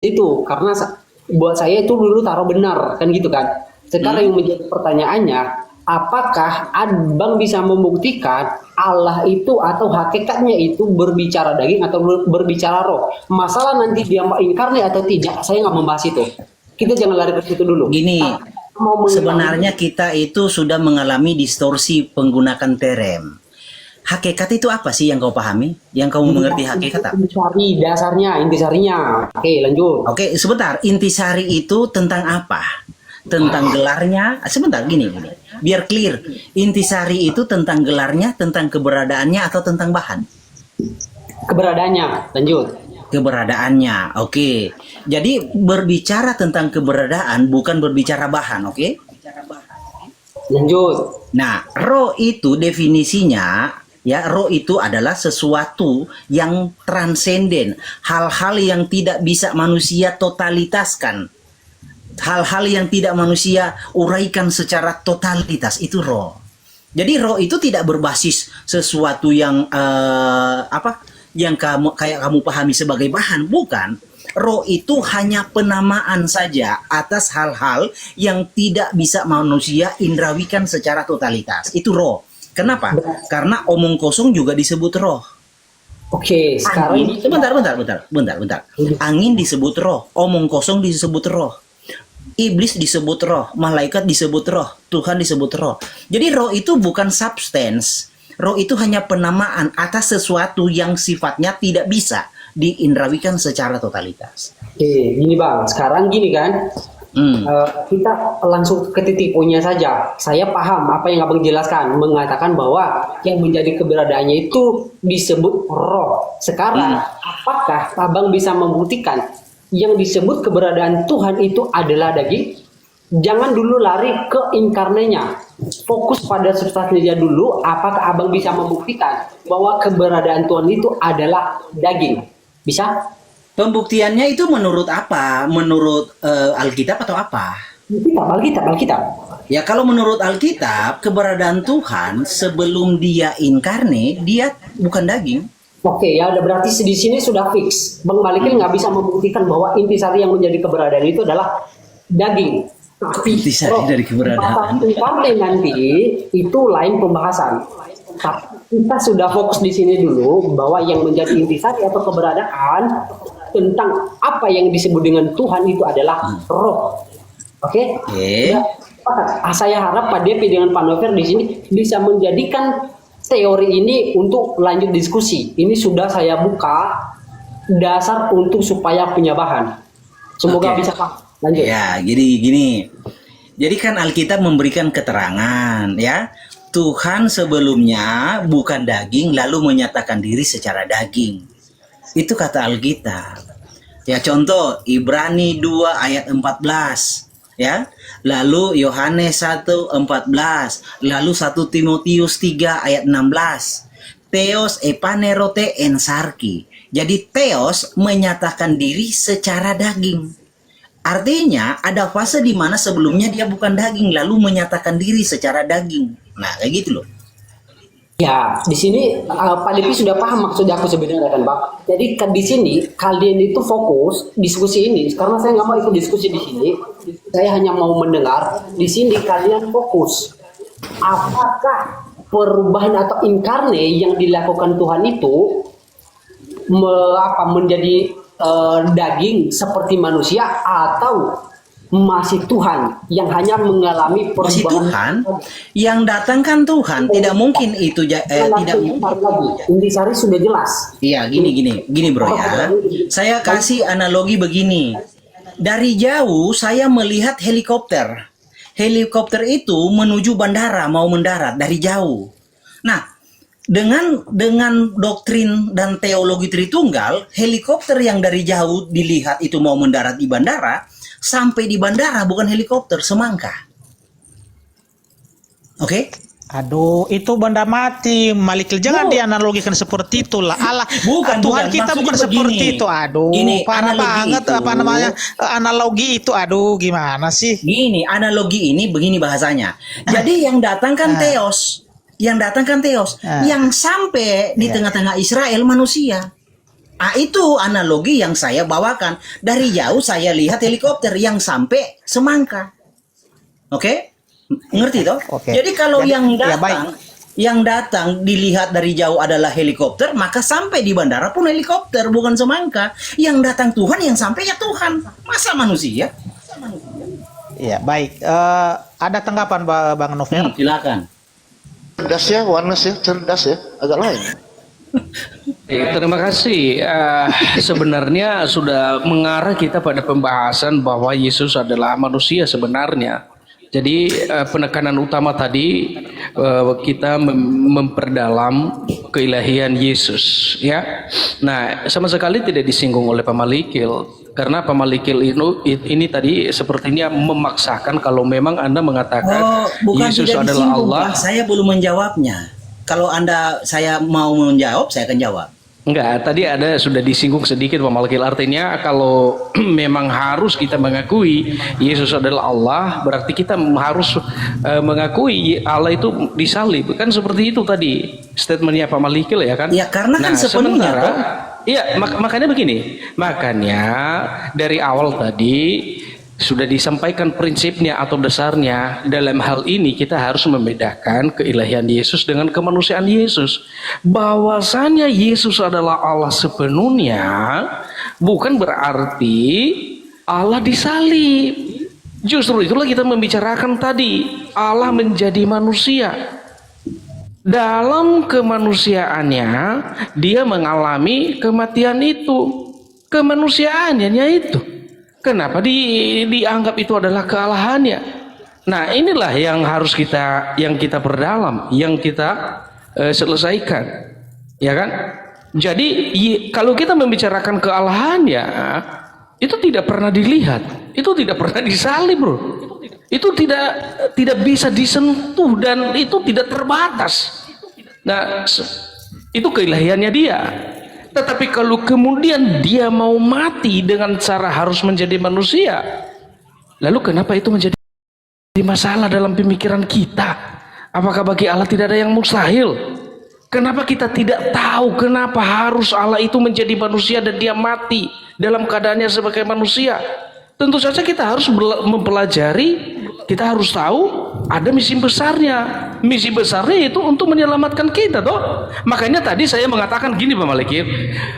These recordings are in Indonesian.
itu karena buat saya itu dulu taruh benar kan gitu kan. Sekarang yang menjadi pertanyaannya, apakah abang bisa membuktikan Allah itu atau hakikatnya itu berbicara daging atau berbicara roh? Masalah nanti dia inkarnate atau tidak, saya nggak membahas itu. Kita jangan lari ke situ dulu. Gini, sebenarnya kita itu sudah mengalami distorsi penggunakan terem. Hakikat itu apa sih yang kau pahami? Yang kamu mengerti hakikat apa? Intisari dasarnya, intisarinya. Oke, lanjut. Oke, sebentar. Intisari itu tentang apa? Tentang gelarnya. Sebentar, gini. Biar clear. Intisari itu tentang gelarnya, tentang keberadaannya, atau tentang bahan? Keberadaannya, lanjut. Keberadaannya, oke. Jadi berbicara tentang keberadaan bukan berbicara bahan, oke? Lanjut. Nah, roh itu definisinya, ya, roh itu adalah sesuatu yang transenden, hal-hal yang tidak bisa manusia totalitaskan, hal-hal yang tidak manusia uraikan secara totalitas, itu roh. Jadi roh itu tidak berbasis sesuatu yang yang kayak kamu pahami sebagai bahan, bukan. Roh itu hanya penamaan saja atas hal-hal yang tidak bisa manusia indrawikan secara totalitas. Itu roh. Kenapa? Karena omong kosong juga disebut roh. Oke, sekarang Angin, bentar. Angin disebut roh, omong kosong disebut roh. Iblis disebut roh, malaikat disebut roh, Tuhan disebut roh. Jadi roh itu bukan substance. Roh itu hanya penamaan atas sesuatu yang sifatnya tidak bisa diindrawikan secara totalitas. Oke, gini bang, sekarang gini kan, kita langsung ke titik poinnya saja. Saya paham apa yang abang jelaskan, mengatakan bahwa yang menjadi keberadaannya itu disebut roh. Sekarang, apakah abang bisa membuktikan yang disebut keberadaan Tuhan itu adalah daging? Jangan dulu lari ke inkarnenya. Fokus pada substansinya dulu. Apakah abang bisa membuktikan bahwa keberadaan Tuhan itu adalah daging? Bisa? Pembuktiannya itu menurut apa? Menurut Alkitab atau apa? Alkitab. Ya, kalau menurut Alkitab, keberadaan Tuhan sebelum dia inkarnate, dia bukan daging. Oke, ya berarti di sini sudah fix. Bang Malikin nggak bisa membuktikan bahwa intisari yang menjadi keberadaan itu adalah daging. Tapi Intisari dari keberadaan. inkarnate nanti itu lain pembahasan. Tapi kita sudah fokus di sini dulu bahwa yang menjadi intisari atau keberadaan tentang apa yang disebut dengan Tuhan itu adalah roh. Oke? Saya harap Pak Depi dengan Pak Nover di sini bisa menjadikan teori ini untuk lanjut diskusi. Ini sudah saya buka dasar untuk supaya punya bahan. Semoga bisa Pak. Lanjut. Ya, jadi gini. Jadi kan Alkitab memberikan keterangan, ya. Tuhan sebelumnya bukan daging lalu menyatakan diri secara daging. Itu kata Alkitab. Ya, contoh Ibrani 2 ayat 14, ya. Lalu Yohanes 1:14, lalu 1 Timotius 3 ayat 16. Theos epanerote ensarki. Jadi theos menyatakan diri secara daging. Artinya ada fase di mana sebelumnya dia bukan daging lalu menyatakan diri secara daging. Nah, kayak gitu loh. Ya, di sini Pak Depi sudah paham maksud aku sebenarnya kan Pak. Jadi di sini kalian itu fokus diskusi ini karena saya nggak mau ikut diskusi di sini. Saya hanya mau mendengar. Di sini kalian fokus. Apakah perubahan atau inkarnate yang dilakukan Tuhan itu menjadi daging seperti manusia atau masih Tuhan yang hanya mengalami perubahan? Masih Tuhan yang datang kan Tuhan, tidak mungkin itu tidak mungkin. Intisari sudah jelas. Iya, gini bro ya. Saya kasih analogi begini. Dari jauh saya melihat helikopter. Helikopter itu menuju bandara mau mendarat dari jauh. Nah, dengan doktrin dan teologi Tritunggal, helikopter yang dari jauh dilihat itu mau mendarat di bandara, sampai di bandara bukan helikopter, semangka. Oke? Aduh, itu benda mati, Malik. Jangan dianalogikan seperti itulah. Allah, Tuhan kita bukan seperti itu. Aduh, parah banget itu. Apa namanya analogi itu. Aduh, gimana sih? Gini, analogi ini begini bahasanya. Jadi yang datang kan Theos, yang sampai di tengah-tengah Israel manusia. Ah, itu analogi yang saya bawakan. Dari jauh saya lihat helikopter yang sampai semangka. Oke? Ngerti toh? Oke. Jadi kalau Jadi, yang ya, datang yang datang dilihat dari jauh adalah helikopter, maka sampai di bandara pun helikopter, bukan semangka. Yang datang Tuhan, yang sampai ya Tuhan. Masa manusia? Ya, baik. Ada tanggapan Bang Novel? Silakan. Cerdas ya, Warnes ya, cerdas ya, agak lain. Terima kasih. Sebenarnya sudah mengarah kita pada pembahasan bahwa Yesus adalah manusia sebenarnya. Jadi penekanan utama tadi kita memperdalam keilahian Yesus, ya. Nah, sama sekali tidak disinggung oleh Pamalikil, karena Pamalikil ini tadi sepertinya memaksakan kalau memang Anda mengatakan bukan Yesus tidak adalah disinggung, Allah. Pak. Saya belum menjawabnya. Kalau saya mau menjawab, saya akan jawab. Enggak, tadi ada sudah disinggung sedikit Pak Malkil. Artinya kalau memang harus kita mengakui Yesus adalah Allah, berarti kita harus mengakui Allah itu disalib. Kan seperti itu tadi statementnya Pak Malkil, ya kan? Ya, karena kan sepenuhnya toh. Iya, makanya begini. Makanya dari awal tadi sudah disampaikan prinsipnya atau dasarnya. Dalam hal ini kita harus membedakan keilahian Yesus dengan kemanusiaan Yesus. Bahwasanya Yesus adalah Allah sepenuhnya bukan berarti Allah disalib. Justru itulah kita membicarakan tadi, Allah menjadi manusia. Dalam kemanusiaannya dia mengalami kematian itu. Kemanusiaannya itu. Kenapa dianggap itu adalah kealahannya? Nah, inilah yang harus kita perdalam, yang kita selesaikan, ya kan? Jadi kalau kita membicarakan kealahannya, itu tidak pernah dilihat, itu tidak pernah disalib, bro. Itu tidak bisa disentuh dan itu tidak terbatas. Nah, itu keilahiannya dia. Tetapi kalau kemudian dia mau mati dengan cara harus menjadi manusia, lalu kenapa itu menjadi masalah dalam pemikiran kita? Apakah bagi Allah tidak ada yang mustahil? Kenapa kita tidak tahu kenapa harus Allah itu menjadi manusia dan dia mati dalam keadaannya sebagai manusia? Tentu saja kita harus mempelajari, kita harus tahu ada misi besarnya. Misi besarnya itu untuk menyelamatkan kita, toh. Makanya tadi saya mengatakan gini, Pak Malikir,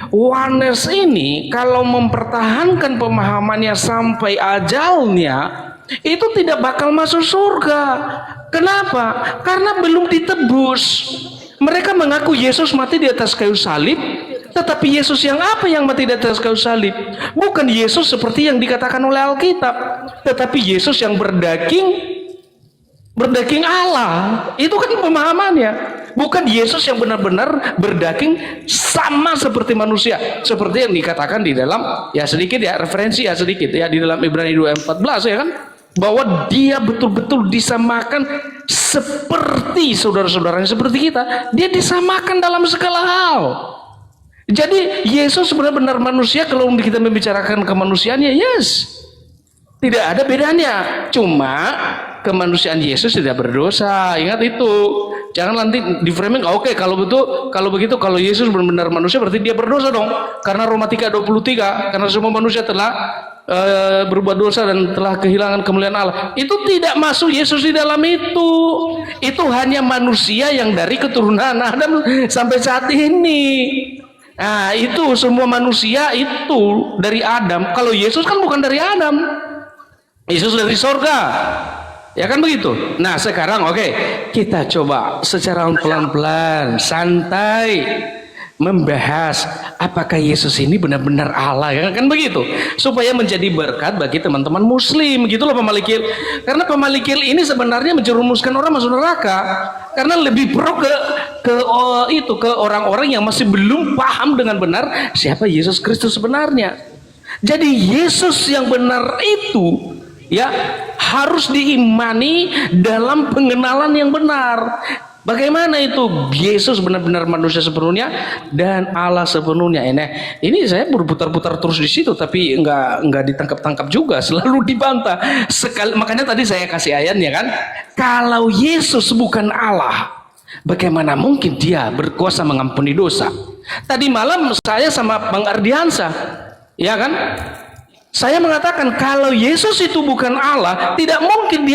Oneness ini kalau mempertahankan pemahamannya sampai ajalnya, itu tidak bakal masuk surga. Kenapa? Karena belum ditebus. Mereka mengaku Yesus mati di atas kayu salib, tetapi Yesus yang apa yang mati di atas kayu salib? Bukan Yesus seperti yang dikatakan oleh Alkitab, tetapi Yesus yang berdaging Allah. Itu kan pemahamannya. Bukan Yesus yang benar-benar berdaging sama seperti manusia, seperti yang dikatakan di dalam, ya sedikit ya referensi ya sedikit ya, di dalam Ibrani 2:14, ya kan, bahwa dia betul-betul disamakan seperti saudara-saudaranya, seperti kita. Dia disamakan dalam segala hal. Jadi Yesus benar-benar manusia. Kalau kita membicarakan kemanusiaannya, yes, tidak ada bedanya. Cuma kemanusiaan Yesus tidak berdosa. Ingat itu. Jangan nanti di framing, oke, kalau begitu kalau Yesus benar-benar manusia berarti dia berdosa dong. Karena Roma 3:23, karena semua manusia telah berbuat dosa dan telah kehilangan kemuliaan Allah. Itu tidak masuk Yesus di dalam itu. Itu hanya manusia yang dari keturunan Adam sampai saat ini. Nah, itu semua manusia itu dari Adam. Kalau Yesus kan bukan dari Adam. Yesus dari sorga. Ya kan begitu. Nah, sekarang oke, kita coba secara pelan-pelan, santai membahas apakah Yesus ini benar-benar Allah, ya kan begitu, supaya menjadi berkat bagi teman-teman muslim, gitu loh Pak Malikil. Karena Pak Malikil ini sebenarnya menjerumuskan orang masuk neraka karena lebih pro ke orang-orang yang masih belum paham dengan benar siapa Yesus Kristus sebenarnya. Jadi Yesus yang benar itu ya harus diimani dalam pengenalan yang benar. Bagaimana itu Yesus benar-benar manusia sepenuhnya dan Allah sepenuhnya? Ini saya berputar-putar terus di situ, tapi nggak ditangkap-tangkap juga, selalu dibantah. Makanya tadi saya kasih ayatnya kan, kalau Yesus bukan Allah, bagaimana mungkin dia berkuasa mengampuni dosa? Tadi malam saya sama Bang Ardiansa, ya kan? Saya mengatakan kalau Yesus itu bukan Allah, tidak mungkin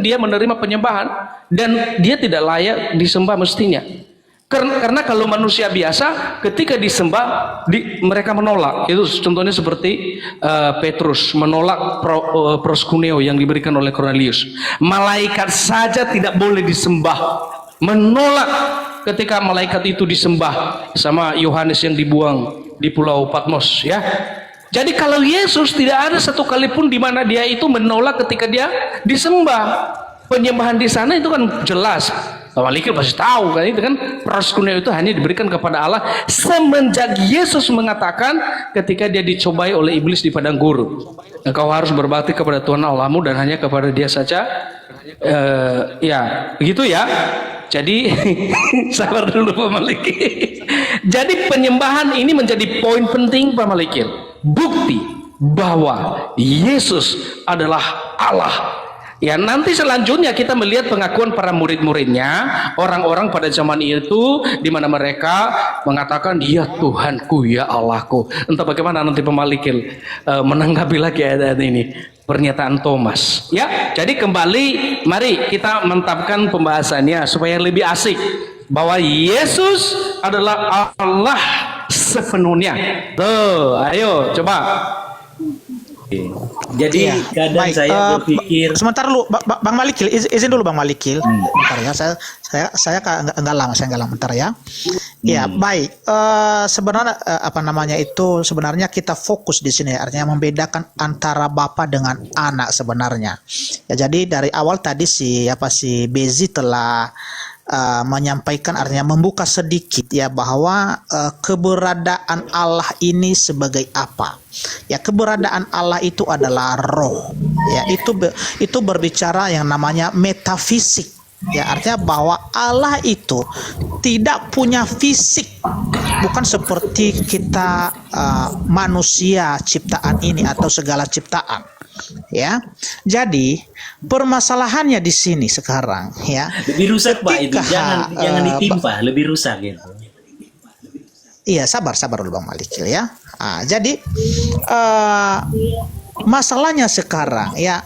dia menerima penyembahan dan dia tidak layak disembah mestinya. Karena kalau manusia biasa ketika disembah mereka menolak. Itu contohnya seperti Petrus menolak proskuneo yang diberikan oleh Cornelius. Malaikat saja tidak boleh disembah. Menolak ketika malaikat itu disembah sama Yohanes yang dibuang di Pulau Patmos, ya. Jadi kalau Yesus tidak ada satu kali pun di mana dia itu menolak ketika dia disembah. Penyembahan di sana itu kan jelas. Malikil pasti tahu kan, itu kan proskuneo itu hanya diberikan kepada Allah semenjak Yesus mengatakan ketika dia dicobai oleh iblis di padang gurun. Engkau harus berbakti kepada Tuhan Allahmu dan hanya kepada Dia saja. Ya, begitu ya. Jadi sabar dulu Pak Malikil. Jadi penyembahan ini menjadi poin penting Pak Malikil. Bukti bahwa Yesus adalah Allah. Ya, nanti selanjutnya kita melihat pengakuan para murid-muridnya, orang-orang pada zaman itu di mana mereka mengatakan, "Ya Tuhanku, ya Allahku." Entah bagaimana nanti Pemalikil menanggapi lagi ayat ini, pernyataan Thomas. Ya, jadi kembali mari kita mantapkan pembahasannya supaya lebih asik bahwa Yesus adalah Allah sepenuhnya. Tuh, ayo coba. Jadi kadang baik, saya berpikir sebentar dulu Bang Malikil, izin dulu Bang Malikil. Bentar ya, saya enggak lama, bentar ya. Ya, baik. Sebenarnya apa namanya itu, sebenarnya kita fokus di sini, artinya membedakan antara Bapa dengan anak sebenarnya. Ya, jadi dari awal tadi si Bezi telah menyampaikan, artinya membuka sedikit ya, bahwa keberadaan Allah ini sebagai apa. Ya, keberadaan Allah itu adalah roh. Ya, itu berbicara yang namanya metafisik. Ya, artinya bahwa Allah itu tidak punya fisik, bukan seperti kita manusia ciptaan ini atau segala ciptaan. Ya, jadi permasalahannya di sini sekarang ya. lebih rusak Pak itu, jangan ditimpa, lebih rusak gitu. Iya, sabar dulu Bang Malikil ya. Jadi masalahnya sekarang ya,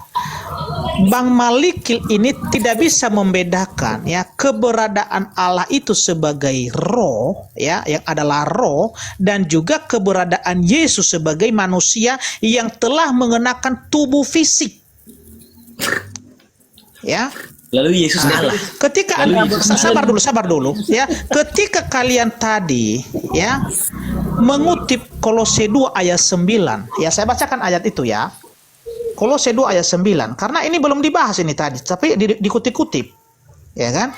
Bang Malikil ini tidak bisa membedakan ya keberadaan Allah itu sebagai roh ya, yang adalah roh, dan juga keberadaan Yesus sebagai manusia yang telah mengenakan tubuh fisik. Ya. Lalu Yesus Allah. Ketika sabar dulu ya. Ketika kalian tadi ya mengutip Kolose 2 ayat 9, ya saya bacakan ayat itu ya. Kolose 2 ayat 9, karena ini belum dibahas ini tadi, tapi dikutip-kutip. Ya kan?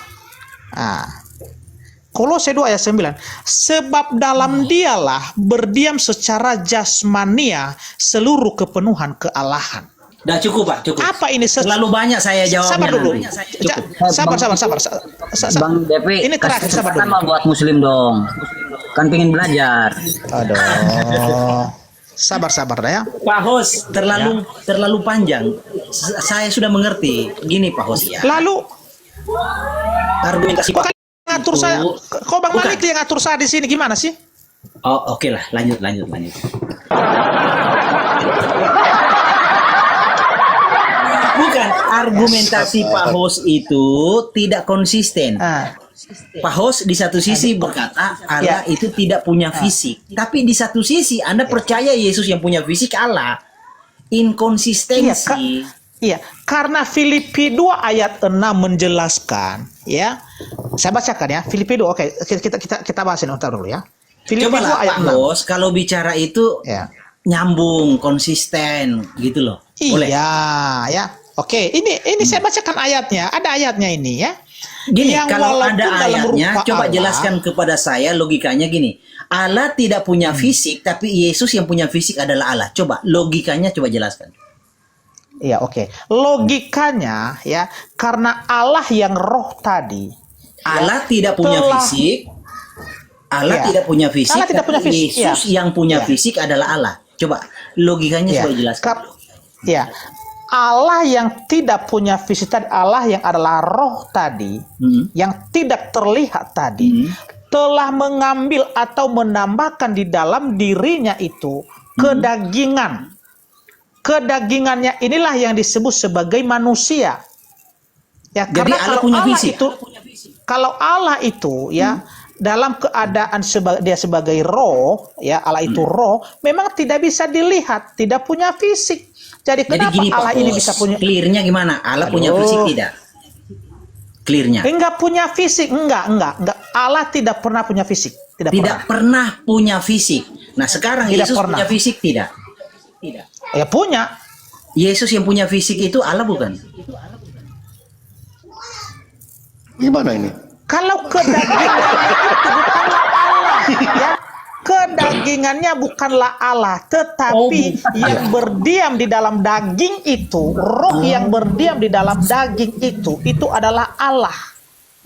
Kolose 2 ayat 9, sebab dalam Dialah berdiam secara jasmania seluruh kepenuhan kealahan. Dah cukup Pak, cukup. Apa ini? Terlalu banyak saya jawabnya. Sabar dulu. Cukup. Sabar. Bang Devi, Ini terakhir, sabar dulu. sama buat muslim dong. Kan pengen belajar. Aduh. Sabar dah ya. Pak Hos, terlalu panjang. Saya sudah mengerti. Gini Pak Hos ya. Lalu Argumentasi kok Pak ngatur saya? Kok Bang Malik yang ngatur saya di sini, gimana sih? Oh, oke lah, lanjut. Bukan, argumentasi Pak Hos itu tidak konsisten. Pak Hos di satu sisi berkata Allah itu tidak punya fisik, tapi di satu sisi Anda percaya Yesus yang punya fisik Allah. Inkonsistensi. Iya, karena Filipi 2 ayat 6 menjelaskan, ya. Saya bacakan ya, Filipi 2. Oke, kita bahasin dulu ya. Filipi Coba 2 ayat Pak 6. Hos, kalau bicara itu nyambung, konsisten gitu loh. Boleh? Iya, ya. Oke, ini saya bacakan ayatnya. Ada ayatnya ini ya. Gini, yang kalau ada ayatnya, coba Allah, jelaskan kepada saya logikanya gini. Allah tidak punya fisik, tapi Yesus yang punya fisik adalah Allah. Coba logikanya coba jelaskan. Iya, oke. Logikanya ya, karena Allah yang roh tadi. Allah tidak punya fisik. Allah tidak punya fisik, Allah tidak punya fisik. Yesus yang punya fisik adalah Allah. Coba logikanya coba jelaskan. Ya. Allah yang tidak punya fisik tadi, Allah yang adalah roh tadi, yang tidak terlihat tadi, telah mengambil atau menambahkan di dalam dirinya itu kedagingan. Kedagingannya inilah yang disebut sebagai manusia. Ya, Jadi karena Allah punya fisik. Kalau Allah itu ya dalam keadaan dia sebagai roh, ya Allah itu roh, memang tidak bisa dilihat, tidak punya fisik. Jadi kenapa gini, Allah Pak ini Bos, bisa punya? clearnya gimana? Allah punya Aduh. fisik tidak? Clearnya. Enggak punya fisik, enggak. Allah tidak pernah punya fisik, tidak pernah punya fisik. Nah, sekarang Tidak Yesus pernah. punya fisik tidak? Tidak. Ya punya. Yesus yang punya fisik itu Allah bukan? Gimana ini? Kalau kedagingannya itu bukanlah Allah, ya. Kedagingannya bukanlah Allah, tetapi yang berdiam di dalam daging itu, roh yang berdiam di dalam daging itu adalah Allah.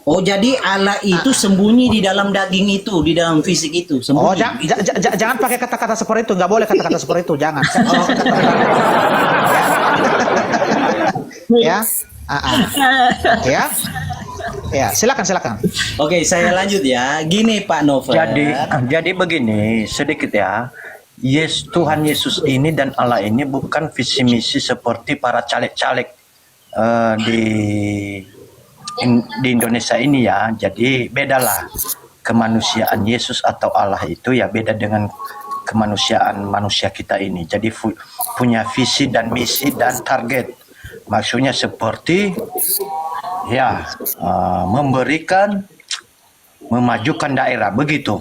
Oh, jadi Allah itu sembunyi di dalam daging itu, di dalam fisik itu, Oh, sembunyi. jangan pakai kata-kata seperti itu, nggak boleh kata-kata seperti itu, jangan. Ya, ya, ya, silakan. Oke, saya lanjut ya. Gini Pak Novel. Jadi begini sedikit ya. Tuhan Yesus ini dan Allah ini bukan visi misi seperti para caleg-caleg di Indonesia ini ya. Jadi bedalah kemanusiaan Yesus atau Allah itu ya beda dengan kemanusiaan manusia kita ini. Jadi punya visi dan misi dan target. Maksudnya seperti ya memberikan, memajukan daerah begitu.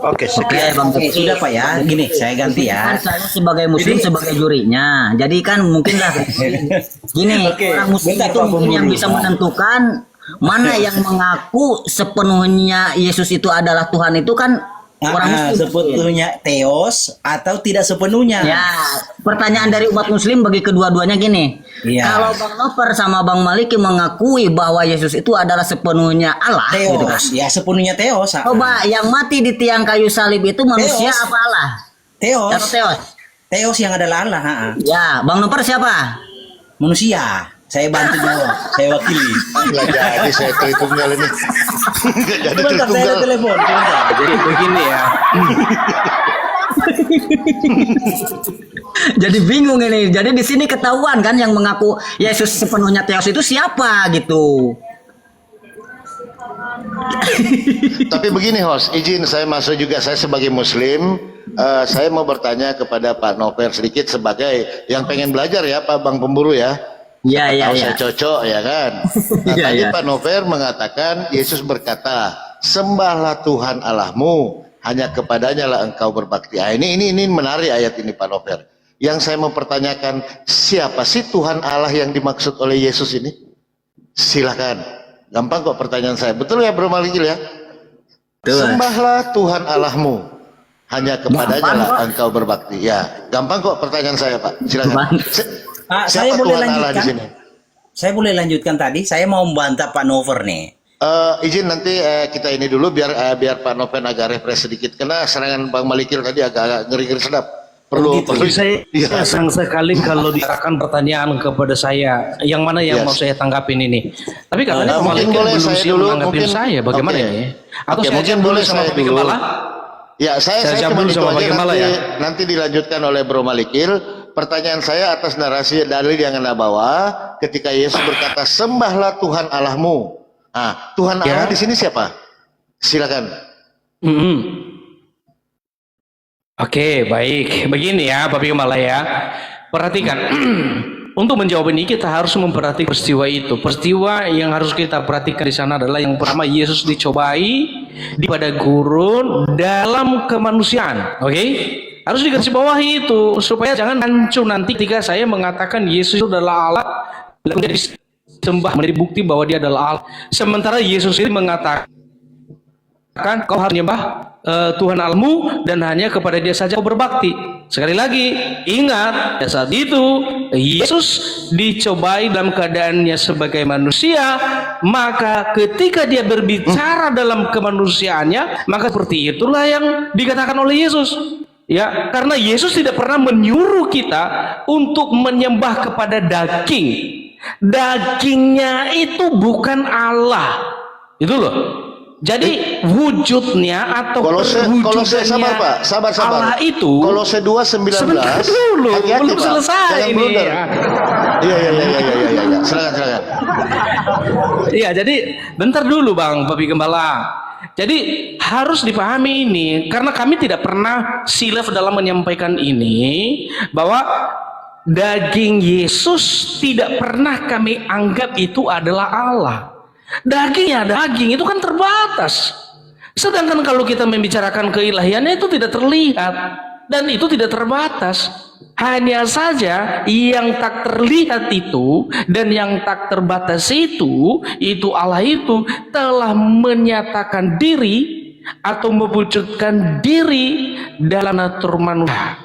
Oke, sekian. Oke, sudah Pak ya. Gini, saya ganti ya. Kan saya sebagai muslim sebagai jurinya. Jadi kan mungkin lah gini, Oke, orang muslim bentar, itu Pak mungkin yang Pemburu. bisa menentukan mana yang mengaku sepenuhnya Yesus itu adalah Tuhan itu kan orang muslim. Sepenuhnya teos atau tidak sepenuhnya. Ya, pertanyaan dari umat muslim bagi kedua-duanya gini. Iya. Kalau Bang Nover sama Bang Maliki mengakui bahwa Yesus itu adalah sepenuhnya Allah gitu kan. Teos, ya sepenuhnya teos. Coba yang mati di tiang kayu salib itu manusia Teos. apa Allah? Teos. Atau Teos? Teos yang adalah Allah. Ya, Bang Nover siapa? Manusia. Saya bantu jawab. Saya wakili. Nggak jadi saya Tritunggal ini. Nggak jadi Sebentar, saya ada Tritunggal. telepon. Sebentar. Jadi begini ya. Jadi bingung ini. Jadi di sini ketahuan kan yang mengaku Yesus sepenuhnya Teos itu siapa gitu. Tapi begini host, izin saya masuk juga, saya sebagai muslim, saya mau bertanya kepada Pak Novel sedikit sebagai yang pengen belajar ya Pak Bang Pemburu ya. Iya, iya, Tahu iya. saya cocok ya kan. Nah, Iya, tadi iya. Pak Novel mengatakan Yesus berkata, sembahlah Tuhan Allahmu, hanya kepadanya lah engkau berbakti. Nah, ini menarik ayat ini Pak Novel. Yang saya mau pertanyakan, siapa sih Tuhan Allah yang dimaksud oleh Yesus ini? Silakan. Gampang kok pertanyaan saya. Betul ya Bro Malikil ya? Sembahlah Tuhan Allahmu, hanya kepadanya lah engkau berbakti. Ya, gampang kok pertanyaan saya Pak. Silakan. Pak, Siapa saya boleh Tuhan Allah di lanjutkan? sini? Saya boleh lanjutkan tadi. Saya mau membantah Pak Nover nih. Izin nanti kita ini dulu biar Pak Noven agak refresh sedikit karena serangan Bang Malikil tadi agak ngeri-ngeri sedap. Perlu Tapi saya Iya. senang sekali kalau diarahkan pertanyaan kepada saya. Yang mana yang Yes. mau saya tanggapin ini? Tapi katanya Pak mungkin Malik boleh belum saya siap dulu, menanggapin mungkin- saya. Bagaimana Oke. ini? Atau Oke, saya mungkin jawab boleh sama saya Pak dulu. Gembala? Ya, saya Saya cuma dulu itu sama Pak aja Gembala nanti, ya. nanti dilanjutkan oleh Bro Malikil. Pertanyaan saya atas narasi dalil yang Anda bawa ketika Yesus berkata sembahlah Tuhan Allahmu. Nah, Tuhan Allah di sini siapa? Silakan. Mm-mm. Oke, baik. Begini ya, Pak Gembala ya. Perhatikan. Untuk menjawab ini kita harus memperhatikan peristiwa itu. Peristiwa yang harus kita perhatikan di sana adalah yang pertama Yesus dicobai di padang gurun dalam kemanusiaan. Oke? Harus digarisbawahi itu supaya jangan hancur nanti ketika saya mengatakan Yesus itu adalah Allah lalu dia disembah menjadi bukti bahwa dia adalah Allah. Sementara Yesus ini mengatakan kau harus menyembah Tuhan Allahmu dan hanya kepada dia saja kau berbakti. Sekali lagi ingat pada saat itu Yesus dicobai dalam keadaannya sebagai manusia, maka ketika dia berbicara dalam kemanusiaannya maka seperti itulah yang dikatakan oleh Yesus. Ya, karena Yesus tidak pernah menyuruh kita untuk menyembah kepada daging. Dagingnya itu bukan Allah. Itu loh. Jadi wujudnya atau Kolose perwujudannya sabar. Allah itu Kolose 2:19. sebentar dulu, Hati-hati, belum Pak. selesai Jangan ini. blunder. Iya. Silakan. Iya, jadi bentar dulu Bang Babi Gembala. Jadi harus dipahami ini, karena kami tidak pernah silaf dalam menyampaikan ini, bahwa daging Yesus tidak pernah kami anggap itu adalah Allah. Daging itu kan terbatas. Sedangkan kalau kita membicarakan keilahiannya itu tidak terlihat dan itu tidak terbatas. Hanya saja yang tak terlihat itu dan yang tak terbatas itu Allah itu telah menyatakan diri atau mewujudkan diri dalam natur manusia.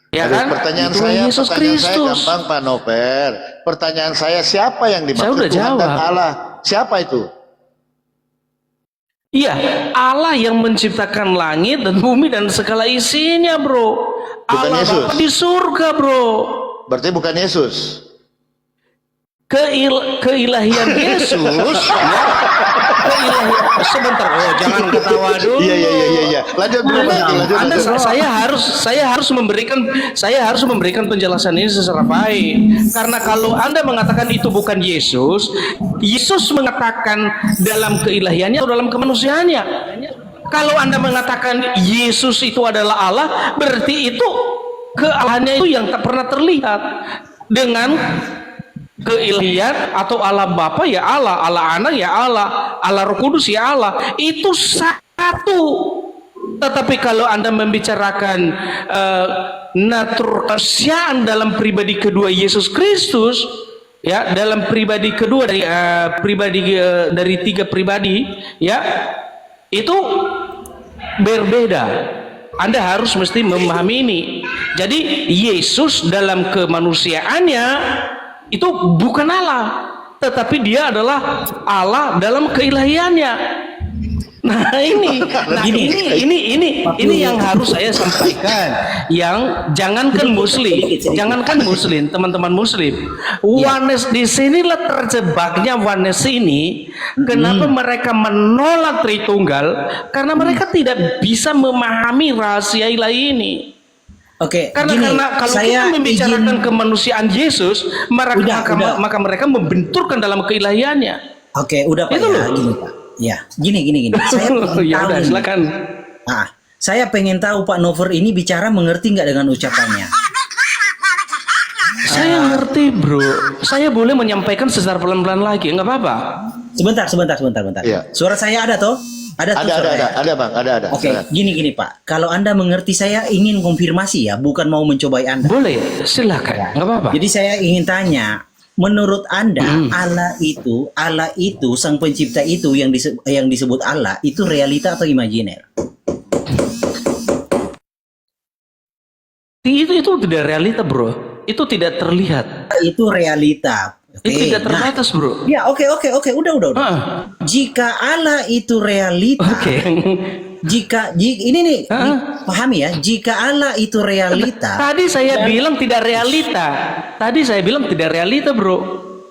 Ya Jadi kan? pertanyaan Itulah saya Yesus Kristus. gampang Pak Nover. Pertanyaan saya, siapa yang dimaksud Saya udah Tuhan dan jawab. Allah? Siapa itu? Iya, Allah yang menciptakan langit dan bumi dan segala isinya, bro. Bukan Allah Yesus. Bapa di surga, bro. Berarti bukan Yesus. Keilahian Yesus, ya. Sebentar, jangan ketawa dulu. Iya. Lanjut dulu, lanjut. Saya harus memberikan penjelasan ini secara baik. Karena kalau Anda mengatakan itu bukan Yesus mengatakan dalam keilahiannya atau dalam kemanusiaannya. Kalau Anda mengatakan Yesus itu adalah Allah, berarti itu kealahannya itu yang tak pernah terlihat. Dengan keilahian atau Allah Bapa ya Allah, Allah Anak ya Allah, Allah Roh Kudus ya Allah, itu satu. Tetapi kalau Anda membicarakan natur kemanusiaan dalam pribadi kedua Yesus Kristus, ya, dalam pribadi kedua dari dari tiga pribadi, ya, itu berbeda. Anda harus mesti memahami ini. Jadi Yesus dalam kemanusiaannya itu bukan Allah, tetapi dia adalah Allah dalam keilahiannya. Nah ini yang harus saya sampaikan. Yang jangankan Muslim, teman-teman Muslim, Oneness di sinilah terjebaknya Oneness ini. Kenapa mereka menolak Tritunggal? Karena mereka tidak bisa memahami rahasia ilahi ini. Oke, Karena kalau kita membicarakan kemanusiaan Yesus, maka mereka membenturkan dalam keilahiannya. Oke, udah Pak, Itu ya, loh. gini Pak. Ya, gini. Saya pengen Ya tahu udah, nih. silakan. Saya pengen tahu Pak Nover ini bicara mengerti nggak dengan ucapannya? Saya ngerti, bro. Saya boleh menyampaikan secara pelan-pelan lagi, nggak apa-apa. Sebentar. Iya. Suara saya ada toh? Ada tuh suaranya? Ada Bang, ada. Oke, gini Pak. Kalau Anda mengerti, saya ingin konfirmasi ya, bukan mau mencobai Anda. Boleh, silakan, nggak apa-apa. Jadi saya ingin tanya, menurut Anda Allah itu sang pencipta itu yang disebut Allah itu realita atau imajiner? Itu tidak realita, bro. Itu tidak terlihat. Itu realita. Oke. Itu tidak terbatas, bro. Ya, oke. Udah. Jika Allah itu realita, Oke. ini pahami ya, jika Allah itu realita, Tadi saya bilang tidak realita, bro.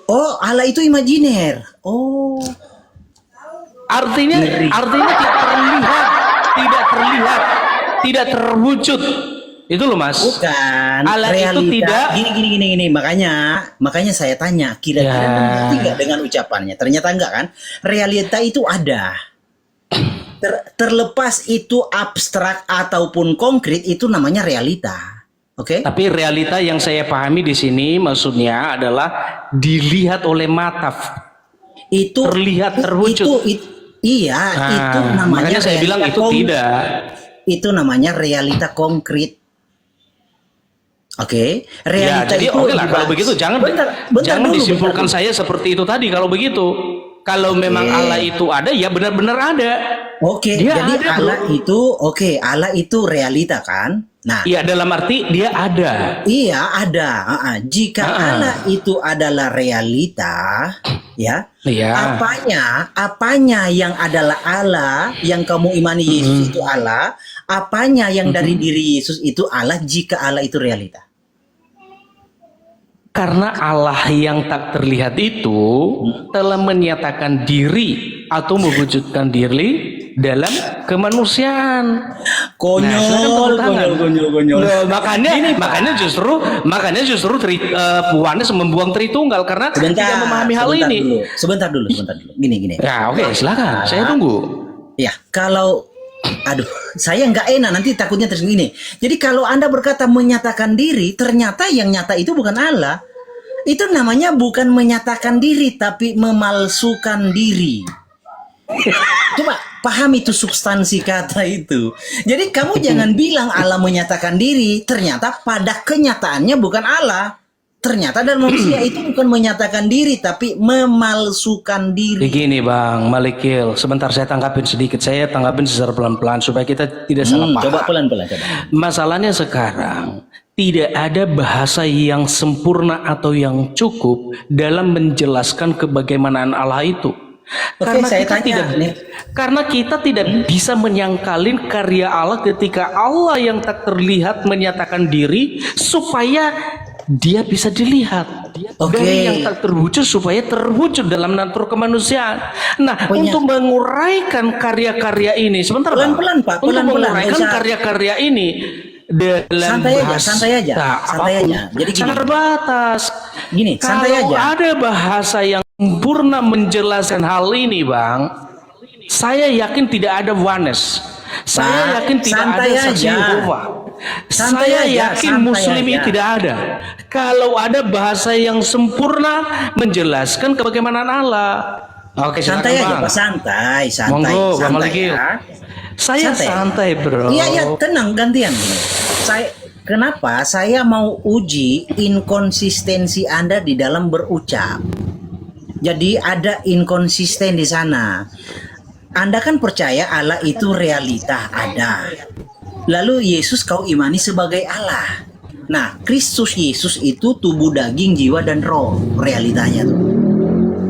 oh Allah itu imajiner. Oh, Artinya tidak terlihat, tidak terwujud. Itu loh, Mas. bukan Allah realita. itu tidak. Gini. Makanya saya tanya, kira-kira Ya. mengerti nggak dengan ucapannya? Ternyata enggak kan? Realita itu ada. Terlepas itu abstrak ataupun konkret, itu namanya realita. Oke? Tapi realita yang saya pahami di sini maksudnya adalah dilihat oleh mata. Itu Terlihat, terwujud. Iya, itu namanya makanya saya bilang realita itu tidak. Itu namanya realita konkret. Oke, realita Ya, jadi itu oke lah kalau begitu jangan dulu, disimpulkan bentar. saya seperti itu tadi kalau begitu. Kalau memang Allah itu ada, ya benar-benar ada. Oke, Dia jadi ada, Allah itu realita kan? Nah, Iya, dalam arti dia ada. iya ada. Jika Allah itu adalah realita, ya, Iya. apanya yang adalah Allah, yang kamu imani Yesus itu Allah, apanya yang dari diri Yesus itu Allah, jika Allah itu realita? Karena Allah yang tak terlihat itu telah menyatakan diri atau mewujudkan diri dalam kemanusiaan. Konyol, konyol. Loh, makanya justru Yohanes membuang Tritunggal karena tidak memahami hal ini. Sebentar dulu. Gini. Ya, oke, silakan. Saya tunggu. Ya, kalau saya nggak enak nanti takutnya terus gini. Jadi kalau Anda berkata menyatakan diri, ternyata yang nyata itu bukan Allah. Itu namanya bukan menyatakan diri, tapi memalsukan diri. Coba paham itu substansi kata itu. Jadi kamu jangan bilang Allah menyatakan diri, ternyata pada kenyataannya bukan Allah. Ternyata dalam manusia itu bukan menyatakan diri, tapi memalsukan diri. Begini Bang Malikil, sebentar saya tanggapin sedikit. Saya tanggapin secara pelan-pelan supaya kita tidak salah paham. Coba pelan-pelan. Masalahnya sekarang tidak ada bahasa yang sempurna atau yang cukup dalam menjelaskan kebagaimanaan Allah itu. Oke, saya tanya nih. Karena kita tidak bisa menyangkalin karya Allah ketika Allah yang tak terlihat menyatakan diri supaya dia bisa dilihat. Dari yang tak terwujud supaya terwujud dalam natur kemanusiaan. Nah, untuk menguraikan karya-karya ini, sebentar pelan-pelan Pak, untuk menguraikan karya-karya ini dalam santai aja. Jadi gini. Terbatas. Gini, santai aja. Kalau ada bahasa yang sempurna menjelaskan hal ini, Bang, saya yakin tidak ada oneness. Saya yakin tidak ada saksi Yehova. Saya yakin Muslim ini tidak ada. Kalau ada bahasa yang sempurna menjelaskan kebagaimanaan Allah. Oke, santai aja, Pak. Santai. Monggo, Bang Malikil. Saya santai, bro. Iya, tenang, gantian. Kenapa saya mau uji inkonsistensi Anda di dalam berucap? Jadi ada inkonsisten di sana. Anda kan percaya Allah itu realita ada. Lalu Yesus kau imani sebagai Allah. Nah, Kristus Yesus itu tubuh daging, jiwa dan roh, realitanya tuh.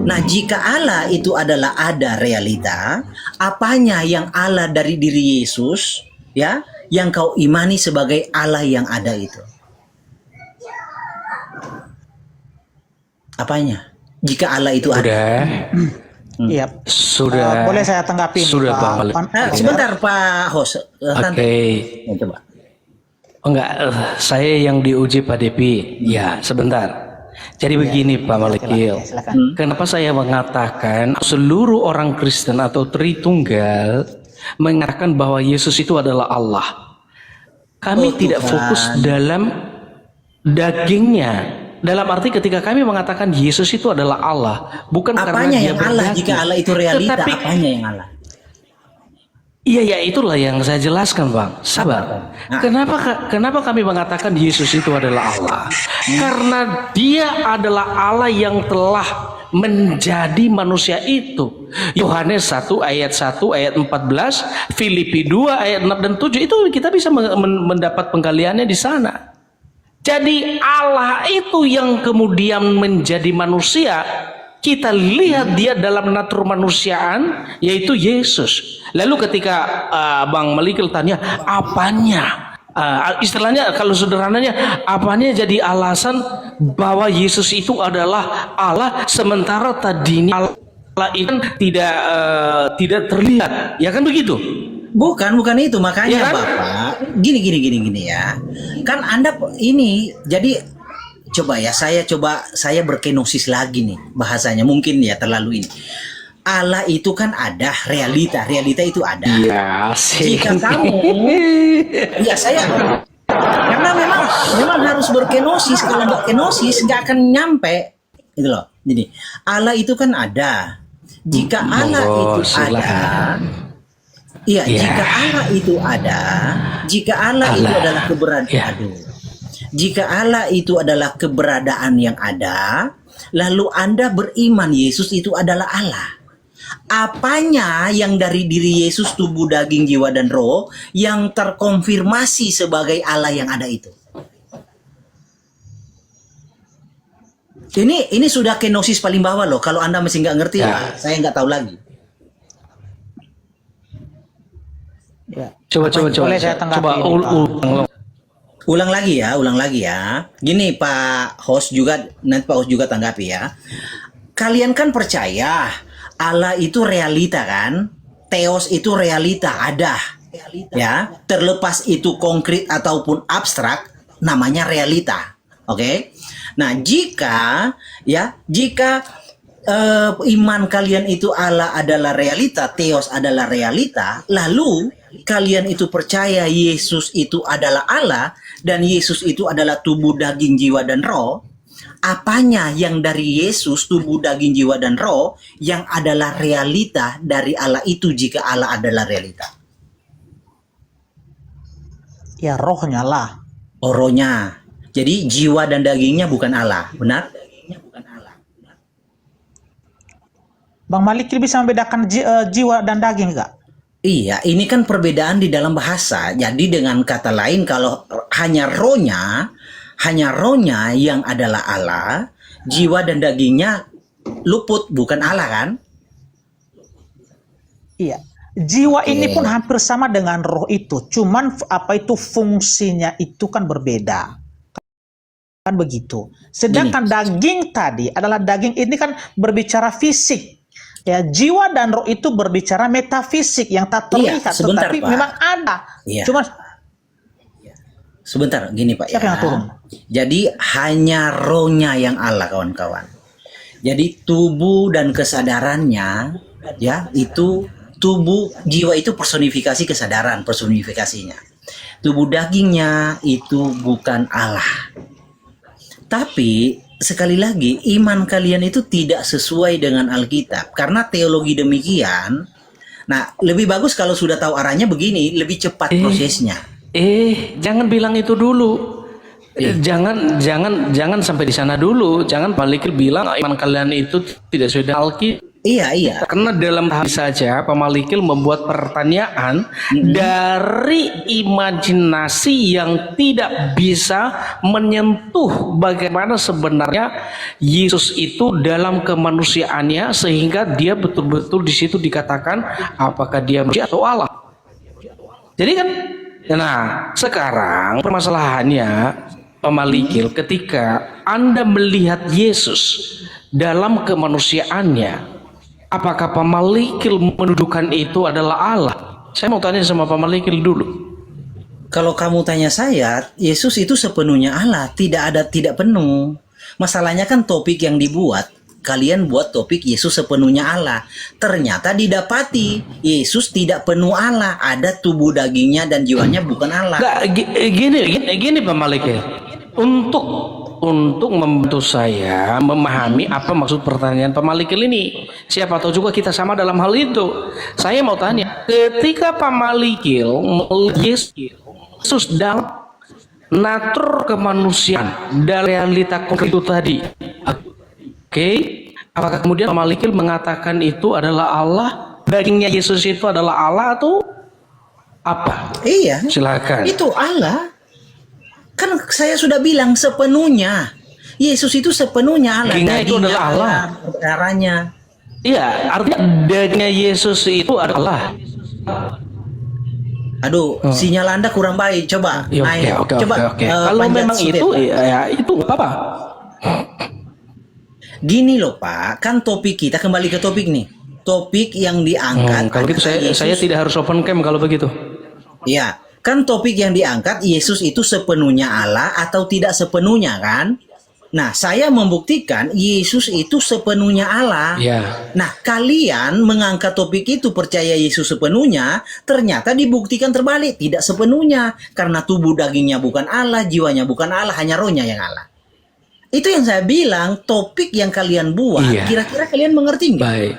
Nah, jika Allah itu adalah ada realita, apanya yang Allah dari diri Yesus, ya, yang kau imani sebagai Allah yang ada itu? Apanya? Jika Allah itu ada. Iya. Sudah. Boleh saya tanggapi? Sudah, Bang. Sebentar, Pak Host. Oke. Ya, coba. Enggak, saya yang diuji Pak Depi. Ya, sebentar. Jadi begini Pak Malikil, kenapa saya mengatakan seluruh orang Kristen atau Tritunggal mengatakan bahwa Yesus itu adalah Allah. Kami tidak fokus dalam dagingnya. Dalam arti ketika kami mengatakan Yesus itu adalah Allah, bukan karena dia yang Allah, jika Allah itu realita, tetapi, apanya yang Allah? Iya, ya itulah yang saya jelaskan, Bang. Sabar. Kenapa kami mengatakan Yesus itu adalah Allah? Karena dia adalah Allah yang telah menjadi manusia itu. Yohanes 1 ayat 14, Filipi 2 ayat 6 dan 7 itu kita bisa mendapat penggaliannya di sana. Jadi Allah itu yang kemudian menjadi manusia. Kita lihat dia dalam natur manusiaan, yaitu Yesus. Lalu ketika Bang Malikil tanya, apanya? Istilahnya kalau sederhananya, apanya jadi alasan bahwa Yesus itu adalah Allah, sementara tadinya Allah itu tidak terlihat, ya kan begitu? Bukan itu, makanya ya kan? Bapak gini ya. Kan Anda ini jadi coba ya, saya berkenosis lagi nih bahasanya, mungkin ya terlalu ini. Allah itu kan ada, realita itu ada. Iya sih. Jika kamu ya saya karena memang harus berkenosis, kalau nggak kenosis nggak akan nyampe gitu loh. Jadi Allah itu kan ada. Jika Allah itu ada, iya, jika Allah itu ada, jika Allah itu adalah keberadaan, jika Allah itu adalah keberadaan yang ada, lalu Anda beriman Yesus itu adalah Allah. Apanya yang dari diri Yesus tubuh daging jiwa dan roh yang terkonfirmasi sebagai Allah yang ada itu? Ini sudah kenosis paling bawah loh. Kalau Anda masih nggak ngerti, saya nggak tahu lagi. Ya. Coba ulang lagi ya. Gini Pak Host juga, nanti Pak Host juga tanggapi ya. Kalian kan percaya Allah itu realita kan, Theos itu realita, ada, ya. Terlepas itu konkret ataupun abstrak, namanya realita. Oke. Nah, jika iman kalian itu Allah adalah realita, Theos adalah realita, lalu kalian itu percaya Yesus itu adalah Allah dan Yesus itu adalah tubuh, daging, jiwa dan roh, apanya yang dari Yesus, tubuh, daging, jiwa dan roh yang adalah realita dari Allah itu jika Allah adalah realita? Ya rohnya lah. Oh, rohnya. Jadi jiwa dan dagingnya bukan Allah, benar? Bang Malik bisa membedakan jiwa dan daging enggak? Iya, ini kan perbedaan di dalam bahasa. Jadi dengan kata lain, kalau hanya rohnya yang adalah Allah, jiwa dan dagingnya luput, bukan Allah kan? Iya. Jiwa ini pun hampir sama dengan roh itu. Cuman fungsinya itu kan berbeda. Kan begitu. Sedangkan daging tadi adalah daging ini kan berbicara fisik. Ya, jiwa dan roh itu berbicara metafisik yang tak terlihat, sebentar, tetapi Pak. memang ada. Iya. Cuma sebentar, gini Pak siapa ya. yang turun? Jadi hanya rohnya yang Allah, kawan-kawan. Jadi tubuh dan kesadarannya, ya, itu tubuh, jiwa itu personifikasi kesadaran, personifikasinya. Tubuh dagingnya itu bukan Allah. Tapi sekali lagi, iman kalian itu tidak sesuai dengan Alkitab. Karena teologi demikian, nah lebih bagus kalau sudah tahu arahnya begini, lebih cepat prosesnya. Jangan bilang itu dulu. Jangan sampai di sana dulu. Jangan balik bilang iman kalian itu tidak sesuai dengan Alkitab. Iya. Karena dalam hal saja Pemalikil membuat pertanyaan dari imajinasi yang tidak bisa menyentuh bagaimana sebenarnya Yesus itu dalam kemanusiaannya, sehingga dia betul-betul di situ dikatakan apakah dia manusia atau Allah. Jadi kan, nah sekarang permasalahannya Pemalikil, ketika Anda melihat Yesus dalam kemanusiaannya, apakah Pemalikil mendudukan itu adalah Allah? Saya mau tanya sama Pemalikil dulu. Kalau kamu tanya saya, Yesus itu sepenuhnya Allah, tidak penuh. Masalahnya kan topik yang dibuat, kalian buat topik Yesus sepenuhnya Allah. Ternyata didapati Yesus tidak penuh Allah, ada tubuh dagingnya dan jiwanya bukan Allah. Nggak, gini Pemalikil. Untuk membantu saya memahami apa maksud pertanyaan Pemalikil ini. Siapa tahu juga kita sama dalam hal itu. Saya mau tanya, ketika Pemalikil melihat Yesus dalam natur kemanusiaan dan realita konkret itu tadi, oke, apakah kemudian Pemalikil mengatakan itu adalah Allah, dagingnya Yesus itu adalah Allah atau apa? Iya. Silakan. Itu Allah. Kan saya sudah bilang sepenuhnya. Yesus itu sepenuhnya Allah. Dagingnya itu adalah Allah. Caranya. Iya, artinya dagingnya Yesus itu adalah. Aduh, sinyal Anda kurang baik. Coba Ya, naik. oke. Coba Kalau panjat memang sedikit, itu, Pak. ya itu nggak apa-apa. Gini loh Pak, kan topik kita kembali ke topik nih. Topik yang diangkat. Kalau gitu saya tidak harus open cam kalau begitu. Iya, kan topik yang diangkat Yesus itu sepenuhnya Allah atau tidak sepenuhnya kan? Nah, saya membuktikan Yesus itu sepenuhnya Allah. Ya. Nah, kalian mengangkat topik itu percaya Yesus sepenuhnya, ternyata dibuktikan terbalik, tidak sepenuhnya. Karena tubuh dagingnya bukan Allah, jiwanya bukan Allah, hanya rohnya yang Allah. Itu yang saya bilang, topik yang kalian buat, kira-kira kalian mengerti nggak? Baik.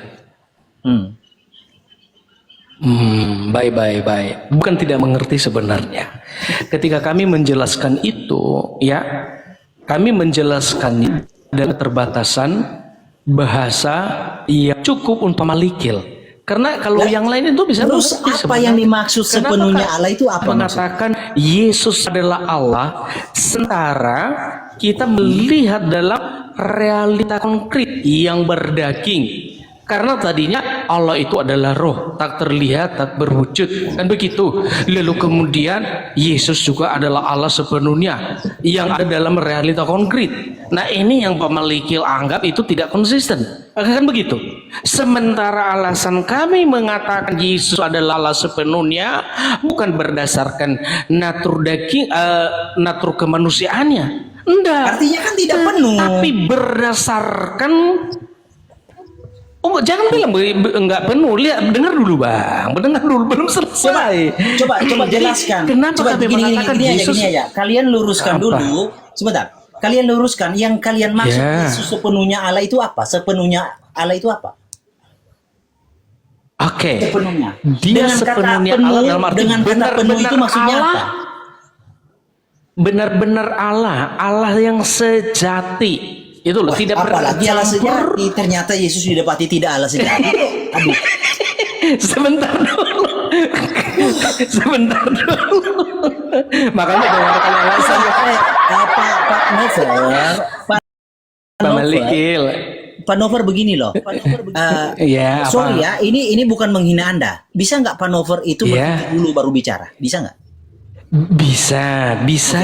Baik. Bukan tidak mengerti sebenarnya. Ketika kami menjelaskan itu, ya, kami menjelaskannya dengan keterbatasan bahasa yang cukup untuk Pemalikil. Karena kalau yang lain itu bisa Terus mengerti apa sebenarnya. yang dimaksud sepenuhnya Kenapa Allah itu apa maksudnya? mengatakan Yesus adalah Allah, sementara kita melihat dalam realita konkret yang berdaging. Karena tadinya Allah itu adalah roh, tak terlihat, tak berwujud, kan begitu. Lalu kemudian Yesus juga adalah Allah sepenuhnya yang ada dalam realita konkret. Nah, ini yang pemalikil anggap itu tidak konsisten, kan begitu. Sementara alasan kami mengatakan Yesus adalah Allah sepenuhnya bukan berdasarkan natur daging, natur kemanusiaannya, enggak. Artinya kan tidak penuh. Tapi berdasarkan jangan bilang enggak penuh. Lihat, dengar dulu bang, dengar dulu, belum selesai. Coba Jadi, jelaskan. kenapa Coba kami mengatakan Yesus? gini aja. Kalian luruskan Apa? dulu. Sebentar. Kalian luruskan yang kalian maksud Ya. Yesus sepenuhnya Allah itu apa? Sepenuhnya Allah itu apa? Oke. Sepenuhnya. Dia Dengan kata sepenuhnya penuh, Allah dalam arti dengan kata penuh itu maksudnya Allah, apa? benar-benar Allah, Allah yang sejati. Itu loh, tidak Apalagi Allah bercampur. sejati. Ternyata Yesus didapati tidak Allah sejati. Aduh. Sebentar dulu. Sebentar dulu. Makanya jangan kali alasan Pak Novel, Malikil. Pak Novel begini loh. Iya, apa? Sorry ya, ini bukan menghina Anda. Bisa nggak Pak Novel itu Iya. berhenti dulu baru bicara? Bisa nggak? Bisa, bisa.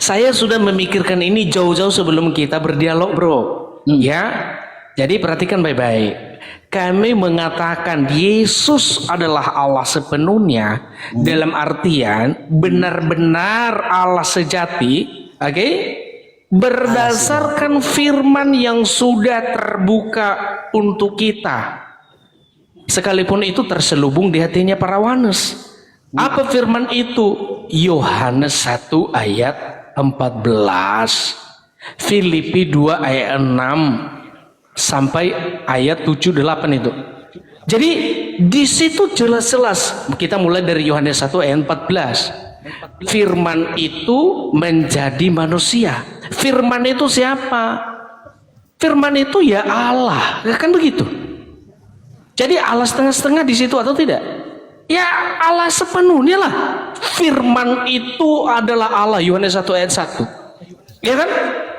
Saya sudah memikirkan ini jauh-jauh sebelum kita berdialog, bro. Ya, jadi perhatikan baik-baik. Kami mengatakan Yesus adalah Allah sepenuhnya dalam artian benar-benar Allah sejati, oke? Berdasarkan firman yang sudah terbuka untuk kita. Sekalipun itu terselubung di hatinya para wanes. Apa firman itu? Yohanes 1 ayat 14, Filipi 2 ayat 6 sampai ayat 7-8 itu. Jadi di situ jelas-jelas kita mulai dari Yohanes 1 ayat 14. Firman itu menjadi manusia. Firman itu siapa? Firman itu ya Allah, kan begitu. Jadi Allah setengah-setengah di situ atau tidak? Ya Allah sepenuhnya lah. Firman itu adalah Allah, Yohanes 1 ayat 1. Ya kan?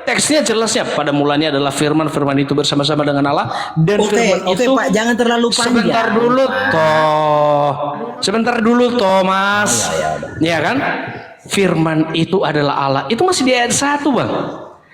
Teksnya jelasnya, pada mulanya adalah firman, firman itu bersama-sama dengan Allah, dan firman Oke, itu Pak, jangan terlalu panjang. Sebentar dulu toh Mas. Ya kan? Firman itu adalah Allah. Itu masih di ayat 1, Bang.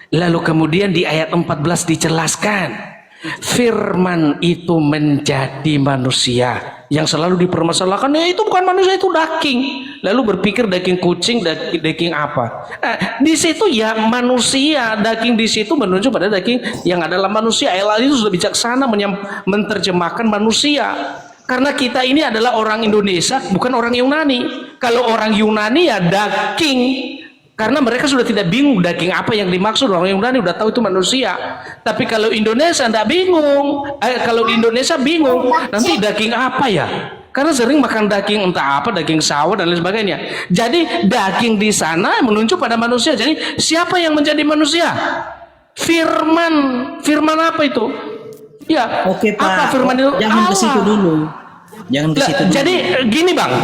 Lalu kemudian di ayat 14 dijelaskan. Firman itu menjadi manusia. Yang selalu dipermasalahkan, ya itu bukan manusia, itu daging. Lalu berpikir daging kucing, daging apa? Di situ ya manusia, daging di situ menunjuk pada daging yang adalah manusia. Allah itu sudah bijaksana menerjemahkan manusia. Karena kita ini adalah orang Indonesia, bukan orang Yunani. Kalau orang Yunani ya daging. Karena mereka sudah tidak bingung daging apa yang dimaksud. Orang Yunani udah tahu itu manusia. Tapi kalau Indonesia tidak bingung. Kalau di Indonesia bingung, nanti daging apa ya? Karena sering makan daging entah apa, daging sawo dan lain sebagainya. Jadi daging di sana menunjuk pada manusia. Jadi siapa yang menjadi manusia? Firman. Firman apa itu? Ya, Oke, Pak. apa firman itu? Jangan ke situ dulu. Jangan ke situ dulu. Jadi gini bang,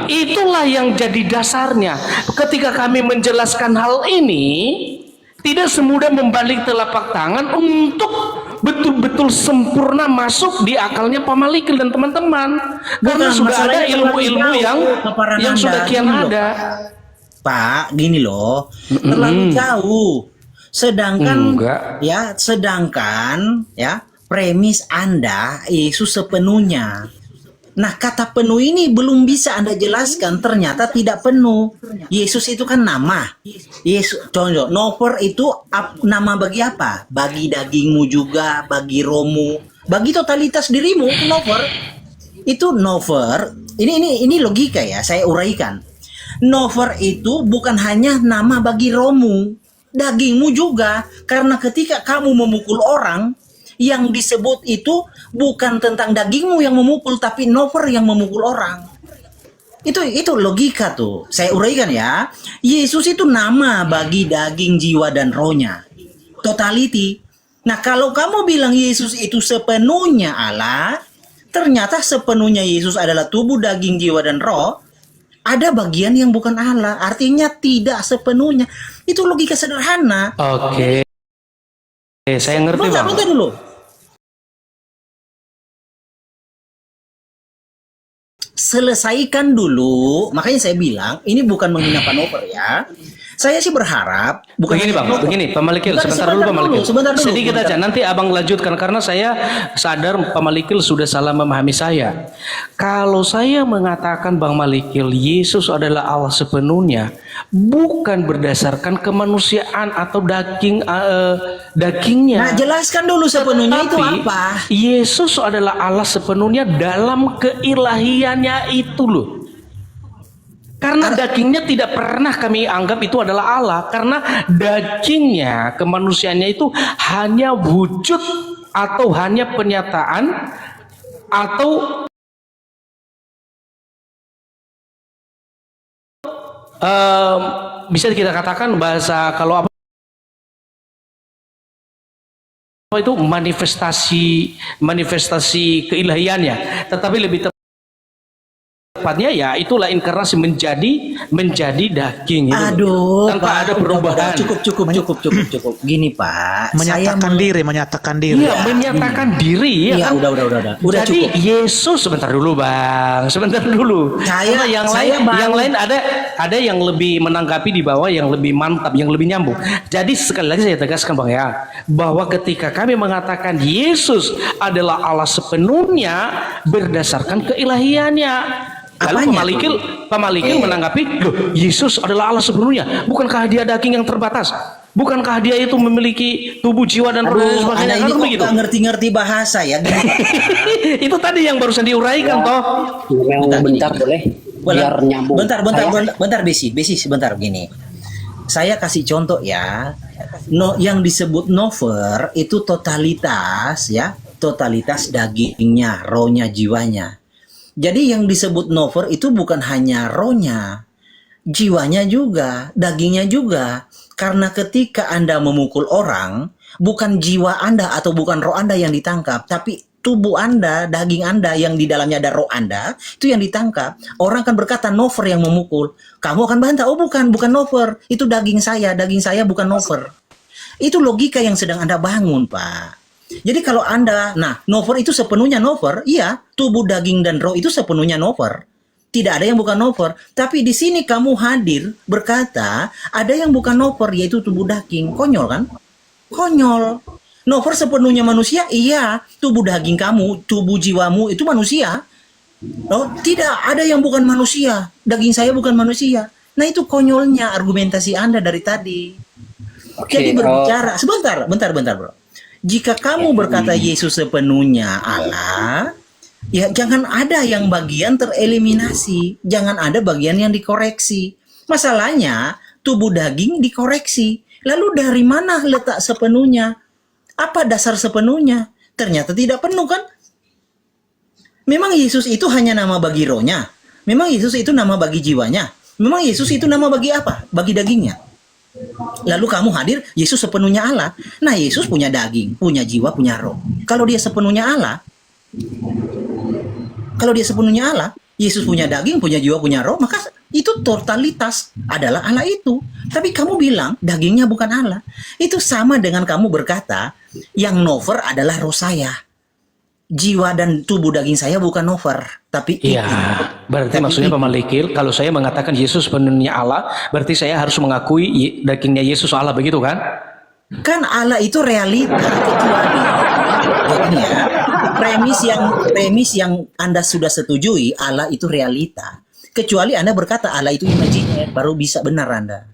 itulah yang jadi dasarnya. Ketika kami menjelaskan hal ini, tidak semudah membalik telapak tangan untuk betul-betul sempurna masuk di akalnya Pak Malikil dan teman-teman. Karena sudah ada ilmu-ilmu yang sudah kian ada. Pak, gini loh, terlalu jauh. Sedangkan premis Anda Yesus sepenuhnya. Nah, kata penuh ini belum bisa Anda jelaskan. Ternyata tidak penuh. Yesus itu kan nama. Yesus, contoh, nover itu nama bagi apa? Bagi dagingmu juga, bagi romu, bagi totalitas dirimu itu nover. Itu nover. Ini logika ya, saya uraikan. Nover itu bukan hanya nama bagi romu, dagingmu juga. Karena ketika kamu memukul orang, yang disebut itu bukan tentang dagingmu yang memukul, tapi nover yang memukul orang. Itu logika tuh. Saya uraikan ya. Yesus itu nama bagi daging, jiwa, dan rohnya. Totality. Nah, kalau kamu bilang Yesus itu sepenuhnya Allah, ternyata sepenuhnya Yesus adalah tubuh, daging, jiwa, dan roh. Ada bagian yang bukan Allah. Artinya tidak sepenuhnya. Itu logika sederhana. Oke. Saya ngerti bang. Bentar dulu. selesaikan dulu. Makanya saya bilang ini bukan menghina Pak Nover ya. Saya sih berharap bukan Begini Bang, begini Pak Malikil, sebentar dulu Pak Malikil. Sedikit aja, nanti Abang lanjutkan karena saya sadar Pak Malikil sudah salah memahami saya. Kalau saya mengatakan Bang Malikil, Yesus adalah Allah sepenuhnya, bukan berdasarkan kemanusiaan atau dagingnya. Nah, jelaskan dulu sepenuhnya itu Tapi, apa? Yesus adalah Allah sepenuhnya dalam keilahiannya itu loh. Karena dagingnya tidak pernah kami anggap itu adalah Allah. Karena dagingnya, kemanusiaannya itu hanya wujud atau hanya penyataan atau bisa kita katakan bahasa kalau apa itu manifestasi keilahiannya. Tetapi lebih tepatnya ya itulah inkarnasi menjadi daging itu. Aduh, tanpa Pak, ada perubahan. Cukup. Gini Pak, Menyatakan diri. Iya, menyatakan diri ya. Iya, Kan? udah Jadi cukup. Yesus sebentar dulu Bang, sebentar dulu. Karena yang lain ada yang lebih menanggapi di bawah, yang lebih mantap, yang lebih nyambung. Jadi sekali lagi saya tegaskan Bang ya, bahwa ketika kami mengatakan Yesus adalah Allah sepenuhnya berdasarkan keilahiannya. Lalu Pak Malikil menanggapi, loh, Yesus adalah Allah sepenuhnya. Bukankah dia daging yang terbatas? Bukankah dia itu memiliki tubuh, jiwa, dan roh dan sebagainya? Anda ini Kan kok begitu. nggak ngerti-ngerti bahasa ya? Itu tadi yang barusan diuraikan toh. Bentar boleh? Biar nyambung. Bentar, Besi, sebentar begini. Saya kasih contoh ya. Yang disebut nover itu totalitas ya, totalitas dagingnya, rohnya, jiwanya. Jadi yang disebut nover itu bukan hanya rohnya, jiwanya juga, dagingnya juga. Karena ketika Anda memukul orang, bukan jiwa Anda atau bukan roh Anda yang ditangkap, tapi tubuh Anda, daging Anda yang di dalamnya ada roh Anda, itu yang ditangkap. Orang akan berkata nover yang memukul. Kamu akan bantah, oh bukan nover, itu daging saya bukan nover. Itu logika yang sedang Anda bangun, Pak. Jadi kalau Anda, nover itu sepenuhnya nover, iya, tubuh, daging, dan roh itu sepenuhnya nover. Tidak ada yang bukan nover. Tapi di sini kamu hadir berkata, ada yang bukan nover, yaitu tubuh daging. Konyol kan? Konyol. Nover sepenuhnya manusia, iya. Tubuh daging kamu, tubuh jiwamu itu manusia. Oh, tidak, ada yang bukan manusia. Daging saya bukan manusia. Nah, itu konyolnya argumentasi Anda dari tadi. Jadi berbicara, bentar bro. Jika kamu berkata Yesus sepenuhnya Allah, ya jangan ada yang bagian tereliminasi, jangan ada bagian yang dikoreksi. Masalahnya tubuh daging dikoreksi. Lalu dari mana letak sepenuhnya? Apa dasar sepenuhnya? Ternyata tidak penuh kan? Memang Yesus itu hanya nama bagi rohnya? Memang Yesus itu nama bagi jiwanya? Memang Yesus itu nama bagi apa? Bagi dagingnya? Lalu kamu hadir, Yesus sepenuhnya Allah. Nah, Yesus punya daging, punya jiwa, punya roh. Kalau dia sepenuhnya Allah, Yesus punya daging, punya jiwa, punya roh, maka itu totalitas adalah Allah itu. Tapi kamu bilang dagingnya bukan Allah. Itu sama dengan kamu berkata, yang nover adalah roh saya. Jiwa dan tubuh daging saya bukan nover, tapi Iya, berarti maksudnya Pak Malikil, kalau saya mengatakan Yesus sepenuhnya Allah, berarti saya harus mengakui dagingnya Yesus Allah, begitu kan? Kan Allah itu realita, kecuali premis yang Anda sudah setujui, Allah itu realita. Kecuali Anda berkata Allah itu imajiner, baru bisa benar Anda.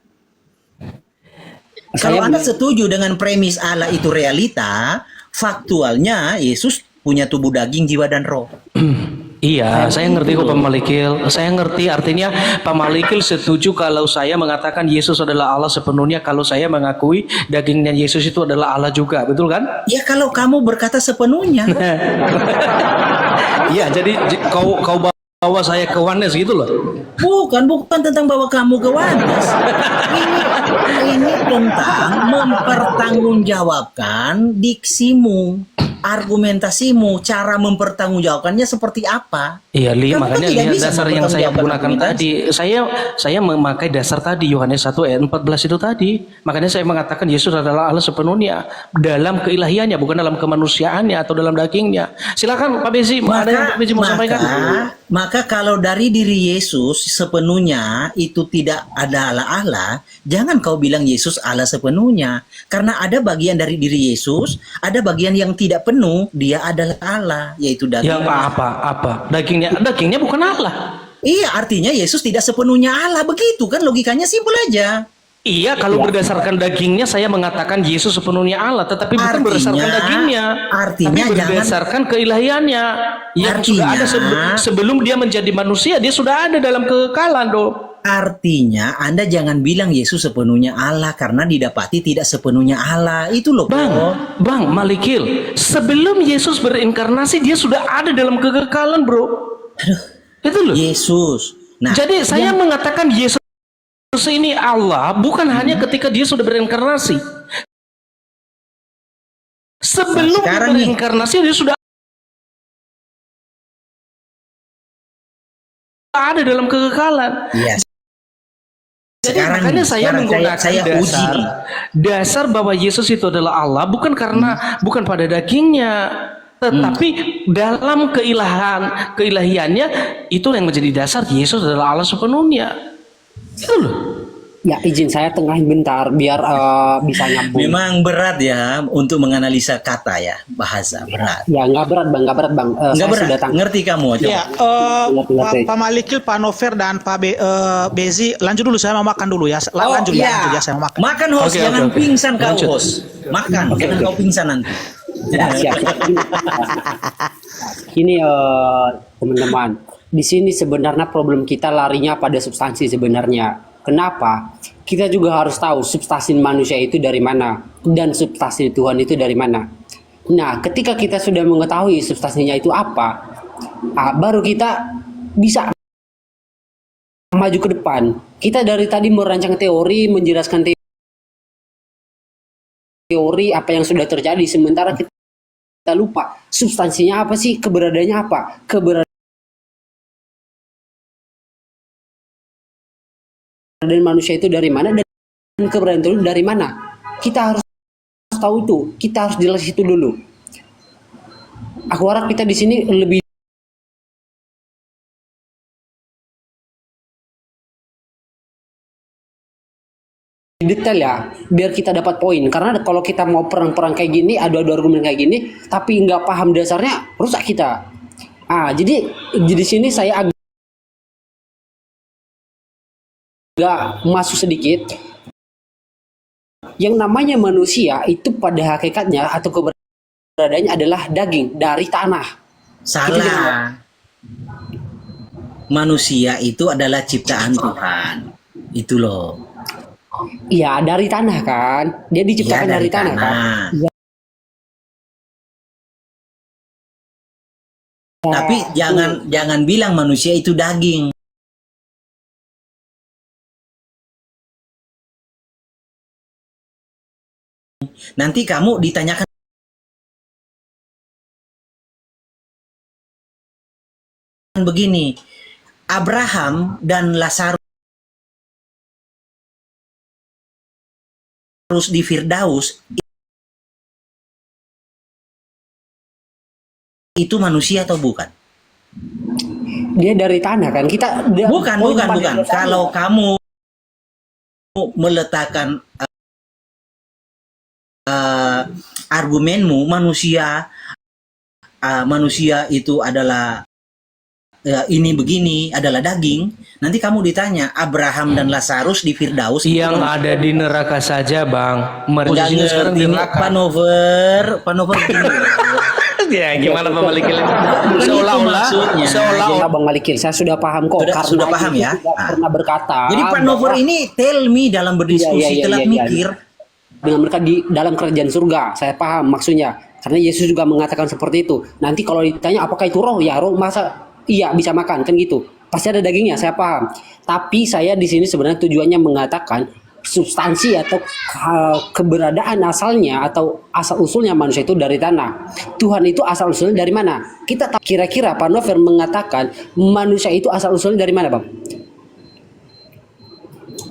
Kalau Anda setuju dengan premis Allah itu realita, faktualnya Yesus punya tubuh daging, jiwa, dan roh. Iya, saya ngerti kok Pak Malikil. Saya ngerti, artinya Pak Malikil setuju kalau saya mengatakan Yesus adalah Allah sepenuhnya, kalau saya mengakui dagingnya Yesus itu adalah Allah juga, betul kan? Ya kalau kamu berkata sepenuhnya. Iya, jadi kau bawa saya ke oneness gitu loh. Bukan tentang bawa kamu ke oneness. Ini tentang mempertanggungjawabkan diksimu, argumentasimu, cara mempertanggungjawabkannya seperti apa. Iya, Kamu makanya kan tidak lihat bisa dasar yang saya mempertanggungjawabkan gunakan argumentasi. tadi. Saya memakai dasar tadi Yohanes 1 ayat 14 itu tadi. Makanya saya mengatakan Yesus adalah Allah sepenuhnya dalam keilahiannya, bukan dalam kemanusiaannya atau dalam dagingnya. Silakan Pak Besi, ada yang Pak Besi mau sampaikan? Maka kalau dari diri Yesus sepenuhnya itu tidak ada Allah, jangan kau bilang Yesus Allah sepenuhnya. Karena ada bagian dari diri Yesus, ada bagian yang tidak penuh, dia adalah Allah, yaitu daging. Ya apa? Dagingnya bukan Allah. Iya, artinya Yesus tidak sepenuhnya Allah. Begitu kan logikanya, simpel aja. Iya, kalau berdasarkan dagingnya saya mengatakan Yesus sepenuhnya Allah, tetapi bukan berdasarkan dagingnya, artinya tapi berdasarkan keilahiannya yang sudah ada sebelum dia menjadi manusia, dia sudah ada dalam kekekalan, Artinya Anda jangan bilang Yesus sepenuhnya Allah karena didapati tidak sepenuhnya Allah. Itu loh, Bang Malikil, sebelum Yesus berinkarnasi dia sudah ada dalam kekekalan, bro. Aduh, itu loh. Yesus. Nah, jadi saya mengatakan Yesus ini Allah bukan hanya ketika dia sudah berinkarnasi. Sebelum berinkarnasi dia sudah ada dalam kekekalan. Yes. Jadi makanya saya menggunakan dasar bahwa Yesus itu adalah Allah bukan bukan pada dagingnya, tetapi dalam keilahiannya itu yang menjadi dasar Yesus adalah Allah sepenuhnya. Itu loh. Ya, izin saya tengahin bentar biar bisa nyambung. Memang berat ya untuk menganalisa kata ya, bahasa berat. Ya, nggak berat bang. Nggak berat. Ngerti kamu? Coba. Ya, Pak Malikil, Pak Nover dan Pak Bezi, lanjut dulu, saya mau makan dulu ya. Lanjut ya, saya mau makan. Makan host, jangan pingsan kau host. Makan, jangan kau pingsan nanti. Ya, siap. Ini teman-teman, di sini sebenarnya problem kita larinya pada substansi sebenarnya. Kenapa? Kita juga harus tahu substansi manusia itu dari mana dan substansi Tuhan itu dari mana. Nah, ketika kita sudah mengetahui substansinya itu apa, baru kita bisa maju ke depan. Kita dari tadi merancang teori, menjelaskan teori apa yang sudah terjadi, sementara kita lupa substansinya apa sih, keberadaannya apa, dan manusia itu dari mana dan keberadaan itu dari mana. Kita harus tahu itu, kita harus jelas itu dulu. Aku harap kita di sini lebih detail ya, biar kita dapat poin. Karena kalau kita mau perang-perang kayak gini, adu-adu argumen kayak gini, tapi nggak paham dasarnya, rusak kita. Jadi di sini saya agak masuk sedikit. Yang namanya manusia itu pada hakikatnya atau keberadaannya adalah daging dari tanah. Salah. Manusia itu adalah ciptaan Tuhan. Itu loh. Iya, dari tanah kan. Dia diciptakan dari tanah kan. Ya. Tapi jangan bilang manusia itu daging. Nanti kamu ditanyakan begini, Abraham dan Lazarus di Firdaus itu manusia atau bukan? Dia dari tanah kan. Bukan. Kalau kamu meletakkan argumenmu manusia itu adalah ini begini adalah daging, nanti kamu ditanya Abraham dan Lazarus di Firdaus yang ada di neraka saja, Bang. Posisinya sekarang di neraka. Panover ya gimana Bang Malikil? Seolah-olah Bang Malikil, saya sudah paham kok. Sudah paham ya? Pernah berkata. Jadi Panover ini tell me dalam berdiskusi telah mikir. Dengan mereka di dalam kerajaan surga, saya paham maksudnya. Karena Yesus juga mengatakan seperti itu. Nanti kalau ditanya apakah itu roh, ya roh masa iya bisa makan kan gitu. Pasti ada dagingnya, saya paham. Tapi saya di sini sebenarnya tujuannya mengatakan substansi atau keberadaan asalnya atau asal usulnya manusia itu dari tanah. Tuhan itu asal usulnya dari mana? Kita tahu. Kira-kira Pak Nover mengatakan manusia itu asal usulnya dari mana, Bang?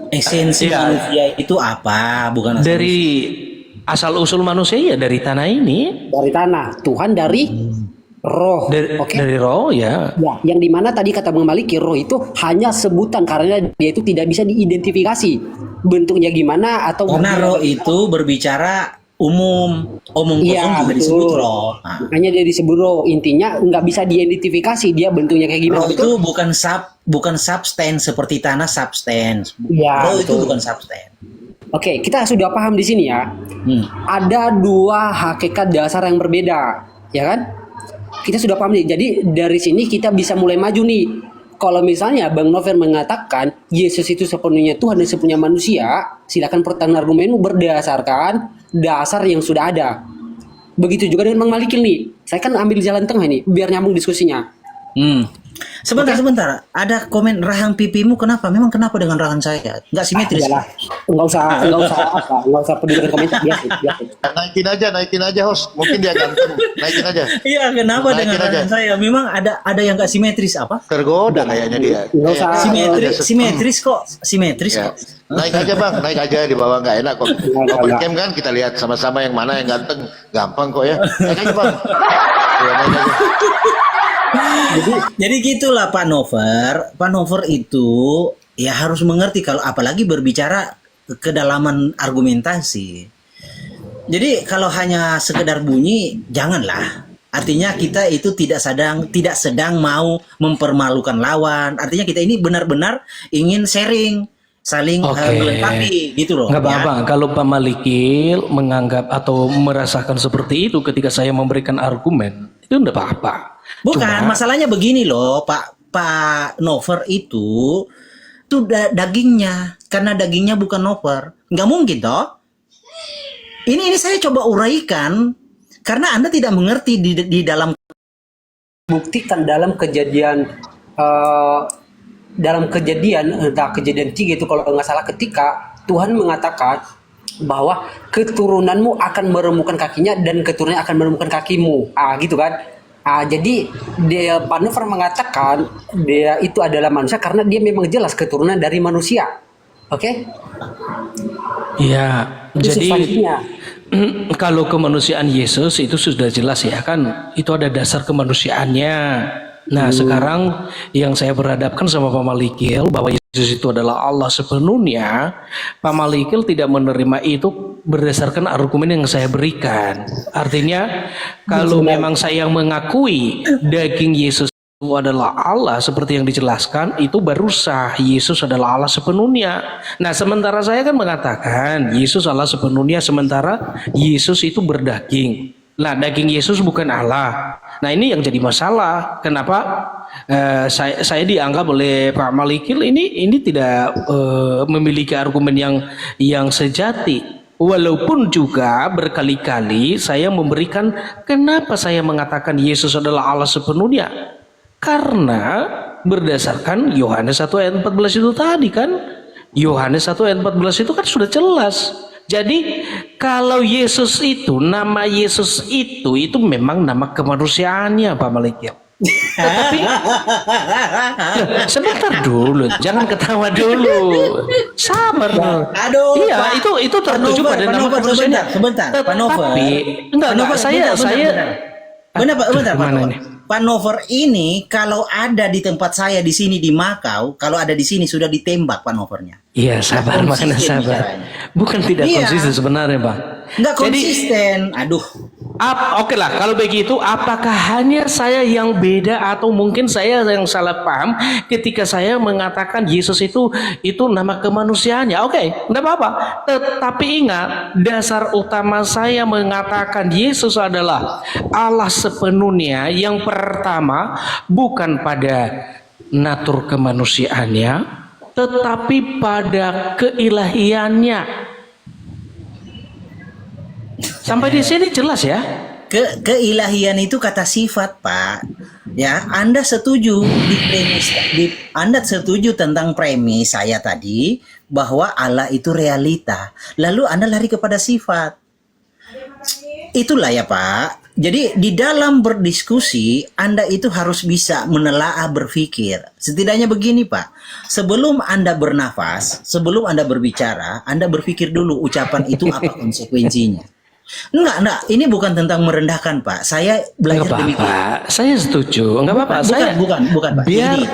Esensi manusia itu apa? Bukan dari asal usul manusia ya dari tanah ini. Dari tanah. Tuhan dari roh. Dari, Oke. dari roh ya. Ya, yang dimana tadi kata Bang Maliki, roh itu hanya sebutan karena dia itu tidak bisa diidentifikasi bentuknya gimana atau Karena roh itu berbicara umum kosong Iya, juga betul. disebut roh. Nah, Hanya dia disebut roh, intinya nggak bisa diidentifikasi dia bentuknya kayak gimana. roh itu bukan substance seperti tanah substance. Iya, Roh itu betul. bukan substance. Oke, kita sudah paham di sini ya. Hmm. Ada dua hakikat dasar yang berbeda, ya kan? Kita sudah paham nih. Jadi dari sini kita bisa mulai maju nih. Kalau misalnya Bang Novel mengatakan Yesus itu sepenuhnya Tuhan dan sepenuhnya manusia, silakan pertahankan argumenmu berdasarkan dasar yang sudah ada. Begitu juga dengan Bang Malikil nih. Saya kan ambil jalan tengah nih, biar nyambung diskusinya. Sebentar. Ada komen rahang pipimu kenapa? Memang kenapa dengan rahang saya? Nggak simetris. Yalah, nggak usah peduli dengan komentar biasa. Naikin aja host. Mungkin dia ganteng. Naikin aja. Iya, kenapa Naikin dengan aja. rahang saya? Memang ada yang nggak simetris apa? Tergoda kayaknya dia. Nggak usah. Simetris kok. Simetris Ya. kok. Naik aja bang, naik aja di bawah nggak enak kok. Open cam kan kita lihat sama-sama yang mana yang ganteng, gampang kok ya. Naik aja bang. Ya, naik aja. Jadi gitulah Pak Nover. Pak Nover itu ya harus mengerti kalau apalagi berbicara kedalaman argumentasi. Jadi kalau hanya sekedar bunyi janganlah. Artinya kita itu tidak sedang mau mempermalukan lawan. Artinya kita ini benar-benar ingin sharing, saling melengkapi gitu loh. Nggak ya. apa-apa kalau Pak Malikil menganggap atau merasakan seperti itu ketika saya memberikan argumen, itu nggak apa-apa. Bukan, masalahnya begini loh, Pak Nover itu tuh dagingnya, karena dagingnya bukan Nover, nggak mungkin toh. Ini saya coba uraikan karena Anda tidak mengerti di dalam Buktikan dalam kejadian entah kejadian 3 itu kalau nggak salah, ketika Tuhan mengatakan bahwa keturunanmu akan meremukkan kakinya dan keturunannya akan meremukkan kakimu, gitu kan. Jadi dia Pak Nover mengatakan dia itu adalah manusia karena dia memang jelas keturunan dari manusia. Oke? Iya, Itu jadi substansinya. kalau kemanusiaan Yesus itu sudah jelas ya kan, itu ada dasar kemanusiaannya. Nah sekarang yang saya berhadapkan sama Pak Malikil bahwa Yesus itu adalah Allah sepenuhnya, Pak Malikil tidak menerima itu berdasarkan argumen yang saya berikan. Artinya kalau memang saya mengakui daging Yesus itu adalah Allah seperti yang dijelaskan, itu baru sah Yesus adalah Allah sepenuhnya. Nah sementara saya kan mengatakan Yesus Allah sepenuhnya, sementara Yesus itu berdaging. Nah daging Yesus bukan Allah. Nah ini yang jadi masalah. Kenapa saya dianggap oleh Pak Malikil ini tidak memiliki argumen yang sejati. Walaupun juga berkali-kali saya memberikan kenapa saya mengatakan Yesus adalah Allah sepenuhnya. Karena berdasarkan Yohanes 1 ayat 14 itu tadi kan. Yohanes 1 ayat 14 itu kan sudah jelas. Jadi kalau Yesus itu, nama Yesus itu memang nama kemanusiaannya Pak Malikil. Tetapi sebentar dulu, jangan ketawa dulu. Sabar. Aduh, iya, Pak. itu tertuju pada nama kemanusiaannya. Sebentar, Pak Nover. Tapi enggak, saya Bentar, Pak Gimana Nover. ini? Pak Nover ini kalau ada di tempat saya di sini di Makau, kalau ada di sini sudah ditembak Pak Novernya. Iya, sabar, Konsisten makanya sabar. bicaranya. Bukan tidak Iya. konsisten sebenarnya, Bang. Nggak Jadi, konsisten. Aduh. Oke lah, kalau begitu apakah hanya saya yang beda atau mungkin saya yang salah paham ketika saya mengatakan Yesus itu nama kemanusiaannya? Oke, enggak apa-apa. Tetapi ingat, dasar utama saya mengatakan Yesus adalah Allah sepenuhnya. Yang pertama, bukan pada natur kemanusiaannya, tetapi pada keilahiannya. Sampai di sini jelas ya. Keilahian itu kata sifat, Pak. Ya, Anda setuju Anda setuju tentang premis saya tadi bahwa Allah itu realita. Lalu Anda lari kepada sifat. Itulah ya, Pak. Jadi di dalam berdiskusi Anda itu harus bisa menelaah berpikir. Setidaknya begini, Pak. Sebelum Anda bernafas, sebelum Anda berbicara, Anda berpikir dulu ucapan itu apa konsekuensinya. Enggak, ini bukan tentang merendahkan, Pak. Saya belajar Enggak demikian. apa-apa, saya setuju. Enggak apa-apa. Bukan, Pak. Biar Ini.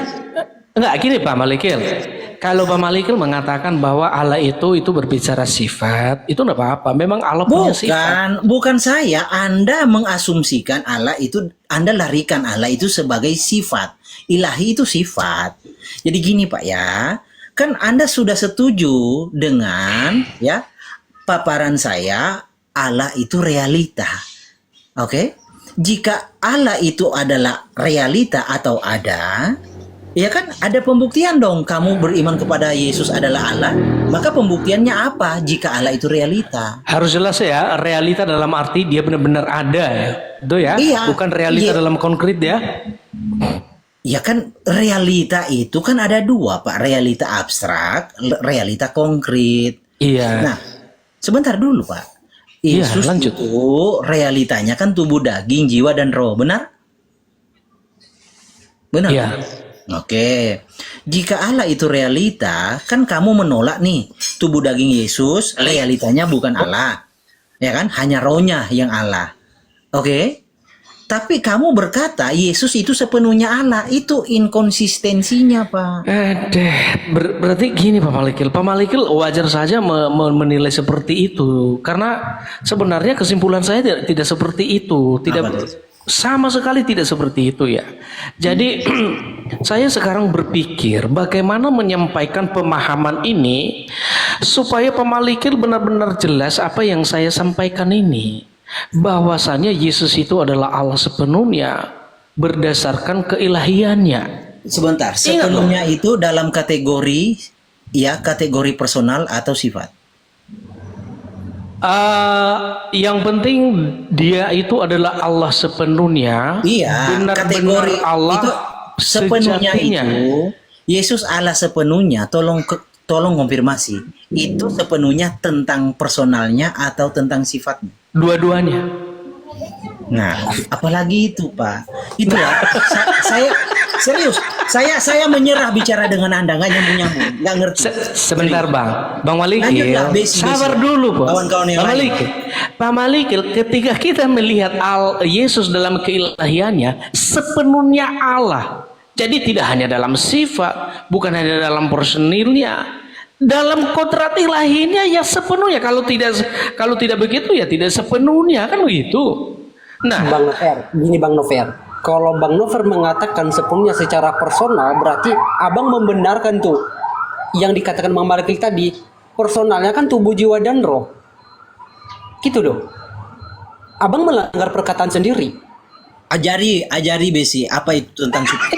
enggak gini Pak Malikil. Kalau Pak Malikil mengatakan bahwa Allah itu berbicara sifat, itu enggak apa-apa. Memang Allah punya sifat. Bukan saya. Anda mengasumsikan Allah itu, Anda larikan Allah itu sebagai sifat. Ilahi itu sifat. Jadi gini Pak ya, kan Anda sudah setuju dengan ya paparan saya, Allah itu realita. Oke? Jika Allah itu adalah realita atau ada, ya kan ada pembuktian dong. Kamu beriman kepada Yesus adalah Allah, maka pembuktiannya apa jika Allah itu realita? Harus jelas ya, realita dalam arti dia benar-benar ada ya. Itu ya, Iya, bukan realita iya. dalam konkret ya. Ya kan realita itu kan ada dua Pak, realita abstrak, realita konkret. Iya. Nah, sebentar dulu Pak. Iya, Yesus lanjut. itu realitanya kan tubuh, daging, jiwa dan roh, benar? Benar. Iya. Oke. Jika Allah itu realita, kan kamu menolak nih tubuh daging Yesus, realitanya bukan Allah. Ya kan? Hanya rohnya yang Allah. Oke? Tapi kamu berkata Yesus itu sepenuhnya Allah. Itu inkonsistensinya, Pak. Berarti gini Pak Malikil. Pak Malikil wajar saja menilai seperti itu. Karena sebenarnya kesimpulan saya tidak seperti itu. Sama sekali tidak seperti itu ya. Jadi saya sekarang berpikir bagaimana menyampaikan pemahaman ini supaya Pak Malikil benar-benar jelas apa yang saya sampaikan ini. Bahwasanya Yesus itu adalah Allah sepenuhnya berdasarkan keilahiannya. Sebentar, sepenuhnya itu dalam kategori kategori personal atau sifat? Yang penting dia itu adalah Allah sepenuhnya. Iya, benar-benar kategori Allah itu sepenuhnya sejatinya. itu Yesus Allah sepenuhnya. Tolong konfirmasi. Itu sepenuhnya tentang personalnya atau tentang sifatnya? Dua-duanya. Nah, apalagi itu Pak. Itulah saya serius. Saya menyerah bicara dengan Anda, nggak nyambung, nggak ngerti. Sebentar Bang Malikil, Lanjutlah, basic. sabar dulu Kawan-kawan yang Pak lain. Malikil. Pak Malikil, ketika kita melihat Yesus dalam keilahiannya sepenuhnya Allah. Jadi tidak hanya dalam sifat, bukan hanya dalam personilnya, dalam kodrat ilahinya ya sepenuhnya. Kalau tidak begitu ya tidak sepenuhnya, kan begitu. Nah, Bang Nover, gini Bang Nover. Kalau Bang Nover mengatakan sepenuhnya secara personal, berarti Abang membenarkan tuh yang dikatakan Bang Malikil tadi, personalnya kan tubuh, jiwa dan roh. Gitu dong. Abang melanggar perkataan sendiri. Ajari Besi, apa itu tentang sifat?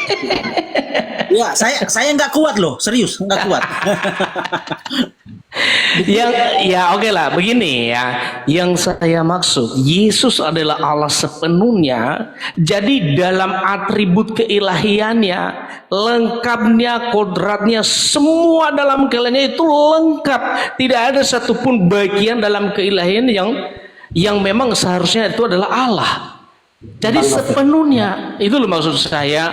Ya, saya nggak kuat loh, serius nggak kuat. Oke lah, begini ya. Yang saya maksud, Yesus adalah Allah sepenuhnya. Jadi dalam atribut keilahiannya, lengkapnya, kodratnya, semua dalam keilahiannya itu lengkap. Tidak ada satupun bagian dalam keilahian yang memang seharusnya itu adalah Allah. Jadi sepenuhnya, itu loh maksud saya.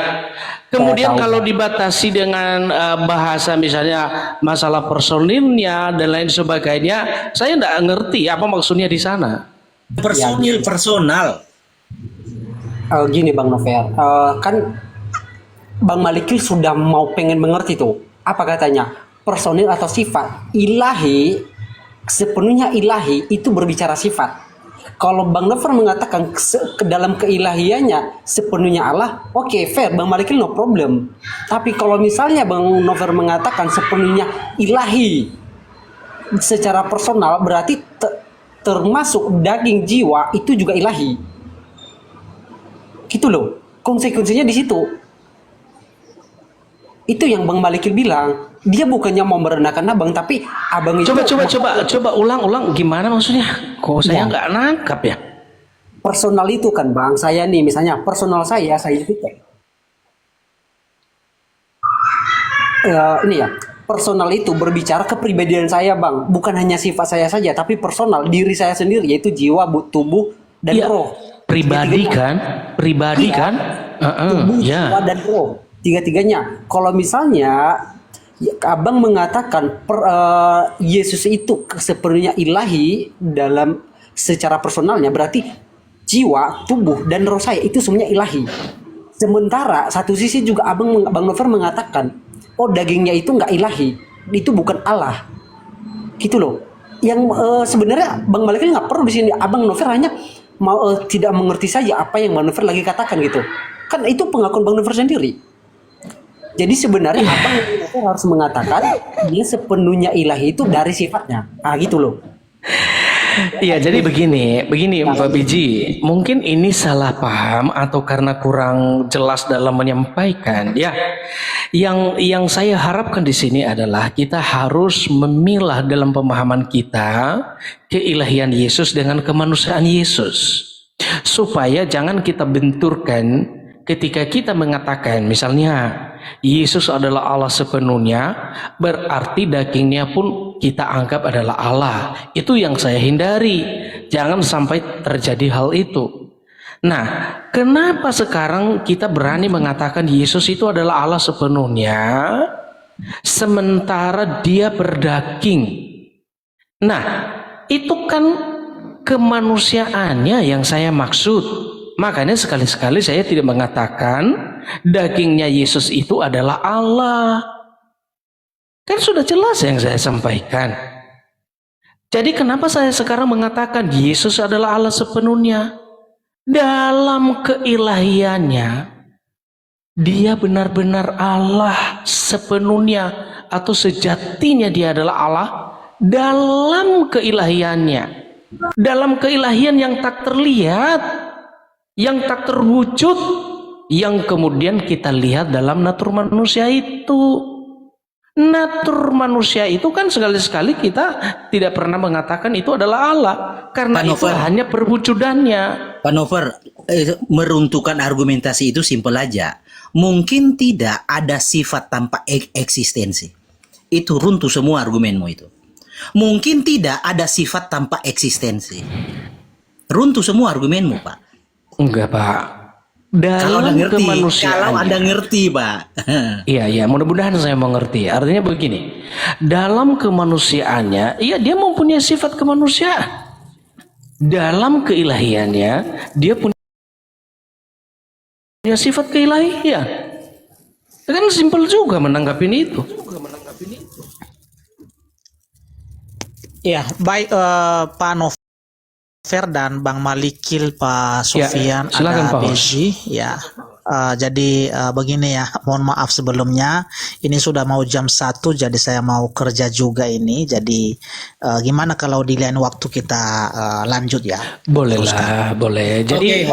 Kemudian kalau dibatasi dengan bahasa misalnya masalah personilnya dan lain sebagainya, saya tidak ngerti apa maksudnya di sana. Personal. Gini Bang Nover, kan Bang Malikil sudah mau pengen mengerti tuh. Apa katanya? Personil atau sifat? Ilahi, sepenuhnya ilahi itu berbicara sifat. Kalau Bang Nover mengatakan ke dalam keilahiannya sepenuhnya Allah, oke, fair, Bang Malikil no problem. Tapi kalau misalnya Bang Nover mengatakan sepenuhnya ilahi secara personal, berarti termasuk daging, jiwa itu juga ilahi. Gitu loh, konsekuensinya di situ. Itu yang Bang Malikil bilang. Dia bukannya mau merendahkan Abang, tapi Abang itu Coba ulang gimana maksudnya? Kok saya nggak nangkap ya? Personal itu kan Bang, saya nih misalnya personal saya itu ini ya, personal itu berbicara kepribadian saya Bang, bukan hanya sifat saya saja, tapi personal diri saya sendiri, yaitu jiwa, tubuh dan roh. Pribadi kan? Tubuh, jiwa dan roh, tiga-tiganya. Kalau misalnya Abang mengatakan Yesus itu sepenuhnya ilahi dalam secara personalnya, berarti jiwa, tubuh, dan roh saya itu semuanya ilahi. Sementara satu sisi juga Bang Nover mengatakan, oh dagingnya itu nggak ilahi, itu bukan Allah, gitu loh. Yang sebenarnya Bang Malikil nggak perlu di sini, Abang Nover hanya mau tidak mengerti saja apa yang Bang Nover lagi katakan gitu. Kan itu pengakuan Bang Nover sendiri. Jadi sebenarnya Abang Nover harus mengatakan dia sepenuhnya ilahi itu dari sifatnya, gitu loh. Iya, jadi begini Pak Biji, mungkin ini salah paham atau karena kurang jelas dalam menyampaikan. Ya, yang saya harapkan di sini adalah kita harus memilah dalam pemahaman kita keilahian Yesus dengan kemanusiaan Yesus, supaya jangan kita benturkan ketika kita mengatakan misalnya Yesus adalah Allah sepenuhnya, berarti dagingnya pun kita anggap adalah Allah. Itu yang saya hindari. Jangan sampai terjadi hal itu. Nah, kenapa sekarang kita berani mengatakan Yesus itu adalah Allah sepenuhnya, sementara dia berdaging? Nah, itu kan kemanusiaannya yang saya maksud. Makanya sekali-sekali saya tidak mengatakan dagingnya Yesus itu adalah Allah. Kan sudah jelas yang saya sampaikan. Jadi kenapa saya sekarang mengatakan Yesus adalah Allah sepenuhnya? Dalam keilahiannya, dia benar-benar Allah sepenuhnya atau sejatinya dia adalah Allah dalam keilahiannya. Dalam keilahian yang tak terlihat, yang tak terwujud, yang kemudian kita lihat dalam natur manusia itu. Natur manusia itu kan sekali-sekali kita tidak pernah mengatakan itu adalah Allah, karena itu hanya perwujudannya. Pak Nover, meruntuhkan argumentasi itu simpel aja. Mungkin tidak ada sifat tanpa eksistensi. Itu runtuh semua argumenmu itu. Mungkin tidak ada sifat tanpa eksistensi. Runtuh semua argumenmu, Pak. Enggak, Pak. Kalau Anda ngerti, kemanusiaan. kalau Anda ngerti, Pak. Iya, mudah-mudahan saya mengerti. Artinya begini, dalam kemanusiaannya, iya dia mempunyai sifat kemanusiaan. Dalam keilahiannya, dia punya sifat keilahian. Kan simpel juga menanggapi itu. Ya, baik Pak Nover dan Bang Malikil, Pak Sofian, silakan, ada Pak Beji, ya. Jadi begini ya, mohon maaf sebelumnya, ini sudah mau jam 1, jadi saya mau kerja juga ini. Jadi gimana kalau di lain waktu kita lanjut ya? Boleh lah, boleh. Jadi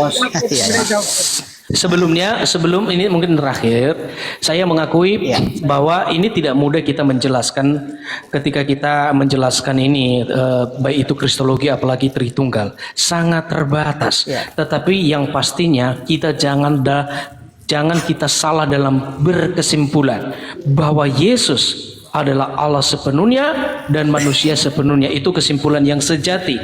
sebelum ini mungkin terakhir, saya mengakui bahwa ini tidak mudah kita menjelaskan ketika kita menjelaskan ini, baik itu kristologi apalagi Tritunggal, sangat terbatas. Tetapi yang pastinya kita jangan kita salah dalam berkesimpulan bahwa Yesus adalah Allah sepenuhnya dan manusia sepenuhnya. Itu kesimpulan yang sejati.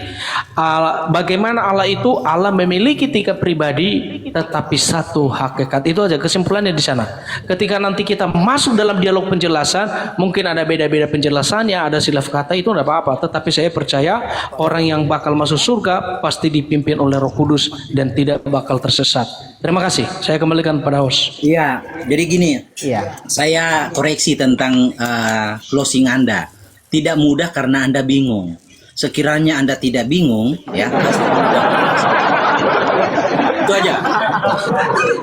Bagaimana Allah itu? Allah memiliki 3 pribadi tetapi satu hakikat. Itu aja kesimpulannya di sana. Ketika nanti kita masuk dalam dialog penjelasan, mungkin ada beda-beda penjelasannya, ada silaf kata, itu tidak apa-apa. Tetapi saya percaya orang yang bakal masuk surga pasti dipimpin oleh Roh Kudus dan tidak bakal tersesat. Terima kasih. Saya kembalikan pada host. Iya, jadi gini. Saya koreksi tentang closing Anda. Tidak mudah karena Anda bingung. Sekiranya Anda tidak bingung, ya pasti mudah. Itu aja.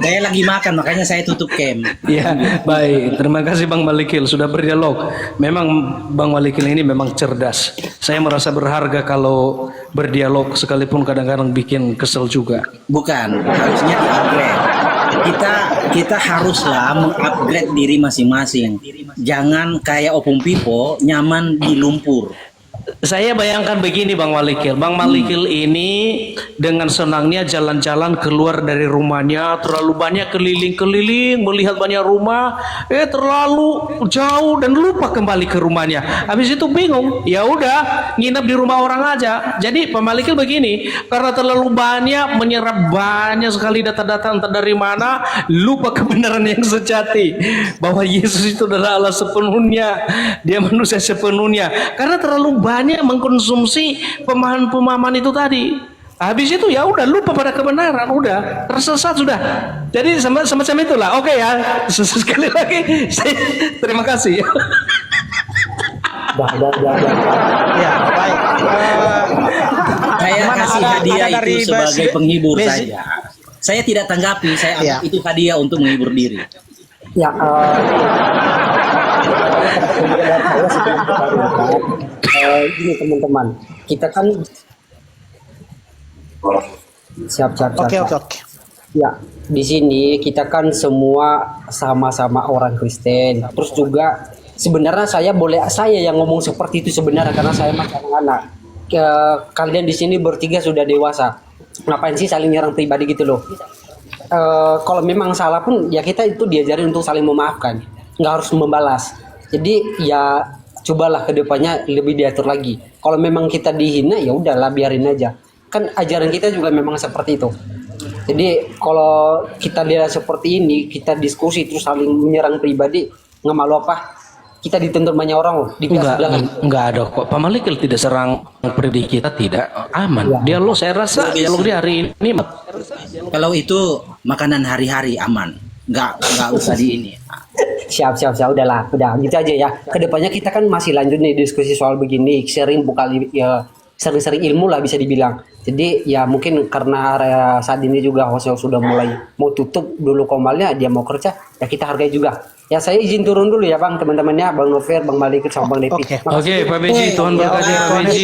Saya lagi makan, makanya saya tutup cam. Ya, baik. Terima kasih Bang Malikil sudah berdialog. Memang Bang Malikil ini memang cerdas. Saya merasa berharga kalau berdialog, sekalipun kadang-kadang bikin kesel juga. Bukan, harusnya di-upgrade. Kita haruslah mengupgrade diri masing-masing. Jangan kayak Opung Pipo nyaman di lumpur. Saya bayangkan begini Bang Malikil. Bang Malikil ini dengan senangnya jalan-jalan keluar dari rumahnya, terlalu banyak keliling-keliling, melihat banyak rumah, terlalu jauh dan lupa kembali ke rumahnya. Habis itu bingung, ya udah nginep di rumah orang aja. Jadi Pak Malikil begini, karena terlalu banyak menyerap banyak sekali data-data entah dari mana, lupa kebenaran yang sejati bahwa Yesus itu adalah Allah sepenuhnya, dia manusia sepenuhnya. Karena terlalu banyak hanya mengkonsumsi pemahaman-pemahaman itu tadi. Habis itu ya udah lupa pada kebenaran, udah tersesat sudah. Jadi semacam itulah. Oke ya, sekali lagi terima kasih. Ya, baik. Saya Gimana, kasih ada hadiah dari itu sebagai penghibur Besi- saja. Saya tidak tanggapi, saya Ya. anggap itu hadiah untuk menghibur diri. Ya, saya sebelum kita lanjutkan, gini teman-teman, kita kan siap. Oke. Ya, di sini kita kan semua sama-sama orang Kristen. Terus juga sebenarnya saya yang ngomong seperti itu sebenarnya karena saya masih anak-anak. Kalian di sini bertiga sudah dewasa. Ngapain sih saling nyerang pribadi gitu loh? Kalau memang salah pun ya kita itu diajarin untuk saling memaafkan, nggak harus membalas. Jadi ya cobalah kedepannya lebih diatur lagi. Kalau memang kita dihina ya udahlah biarin aja. Kan ajaran kita juga memang seperti itu. Jadi kalau kita lihat seperti ini, kita diskusi terus saling menyerang pribadi, nggak malu apa? Kita dituntut banyak orang loh. Di pihak sebelah kan. Enggak ada kok. Pak Malik tidak serang pribadi kita, tidak aman. Dialog saya rasa dialog dia hari ini Kalau itu makanan hari-hari aman, nggak usah di ini. Siap, udah gitu aja ya. Kedepannya kita kan masih lanjut nih diskusi soal begini, sering-sering ilmu lah bisa dibilang. Jadi ya mungkin karena saat ini juga hostnya sudah mulai mau tutup dulu komalnya, dia mau kerja, ya kita hargai juga. Ya saya izin turun dulu ya Bang, teman-temannya, Bang Nover, Bang Malik, sama Bang Depi. Oke. Oke, Pak Beji, Tuhan berkati Pak Tuhan Beji.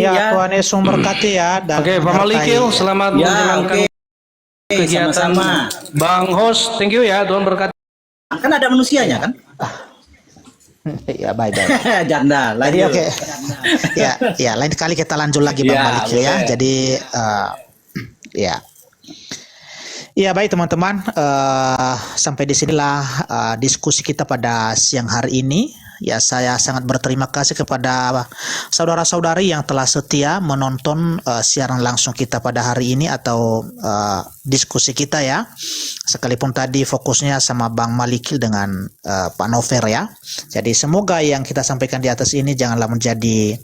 Yesus, Tuhan Yesus memberkati ya. Dan Oke, Pak Malik, menyertai. selamat Ya, menjalankan oke. kegiatan. Sama-sama. Bang host, thank you ya, Tuhan berkati. Kan ada manusianya kan? Ya, baik. Janda, Jadi lanjut. oke. Ya, lain kali kita lanjut lagi Bang Ya, Malik ya. boleh. Jadi ya. Ya baik teman-teman, sampai di sinilah diskusi kita pada siang hari ini. Ya saya sangat berterima kasih kepada saudara-saudari yang telah setia menonton siaran langsung kita pada hari ini atau diskusi kita ya. Sekalipun tadi fokusnya sama Bang Malikil dengan Pak Nover ya. Jadi semoga yang kita sampaikan di atas ini janganlah menjadi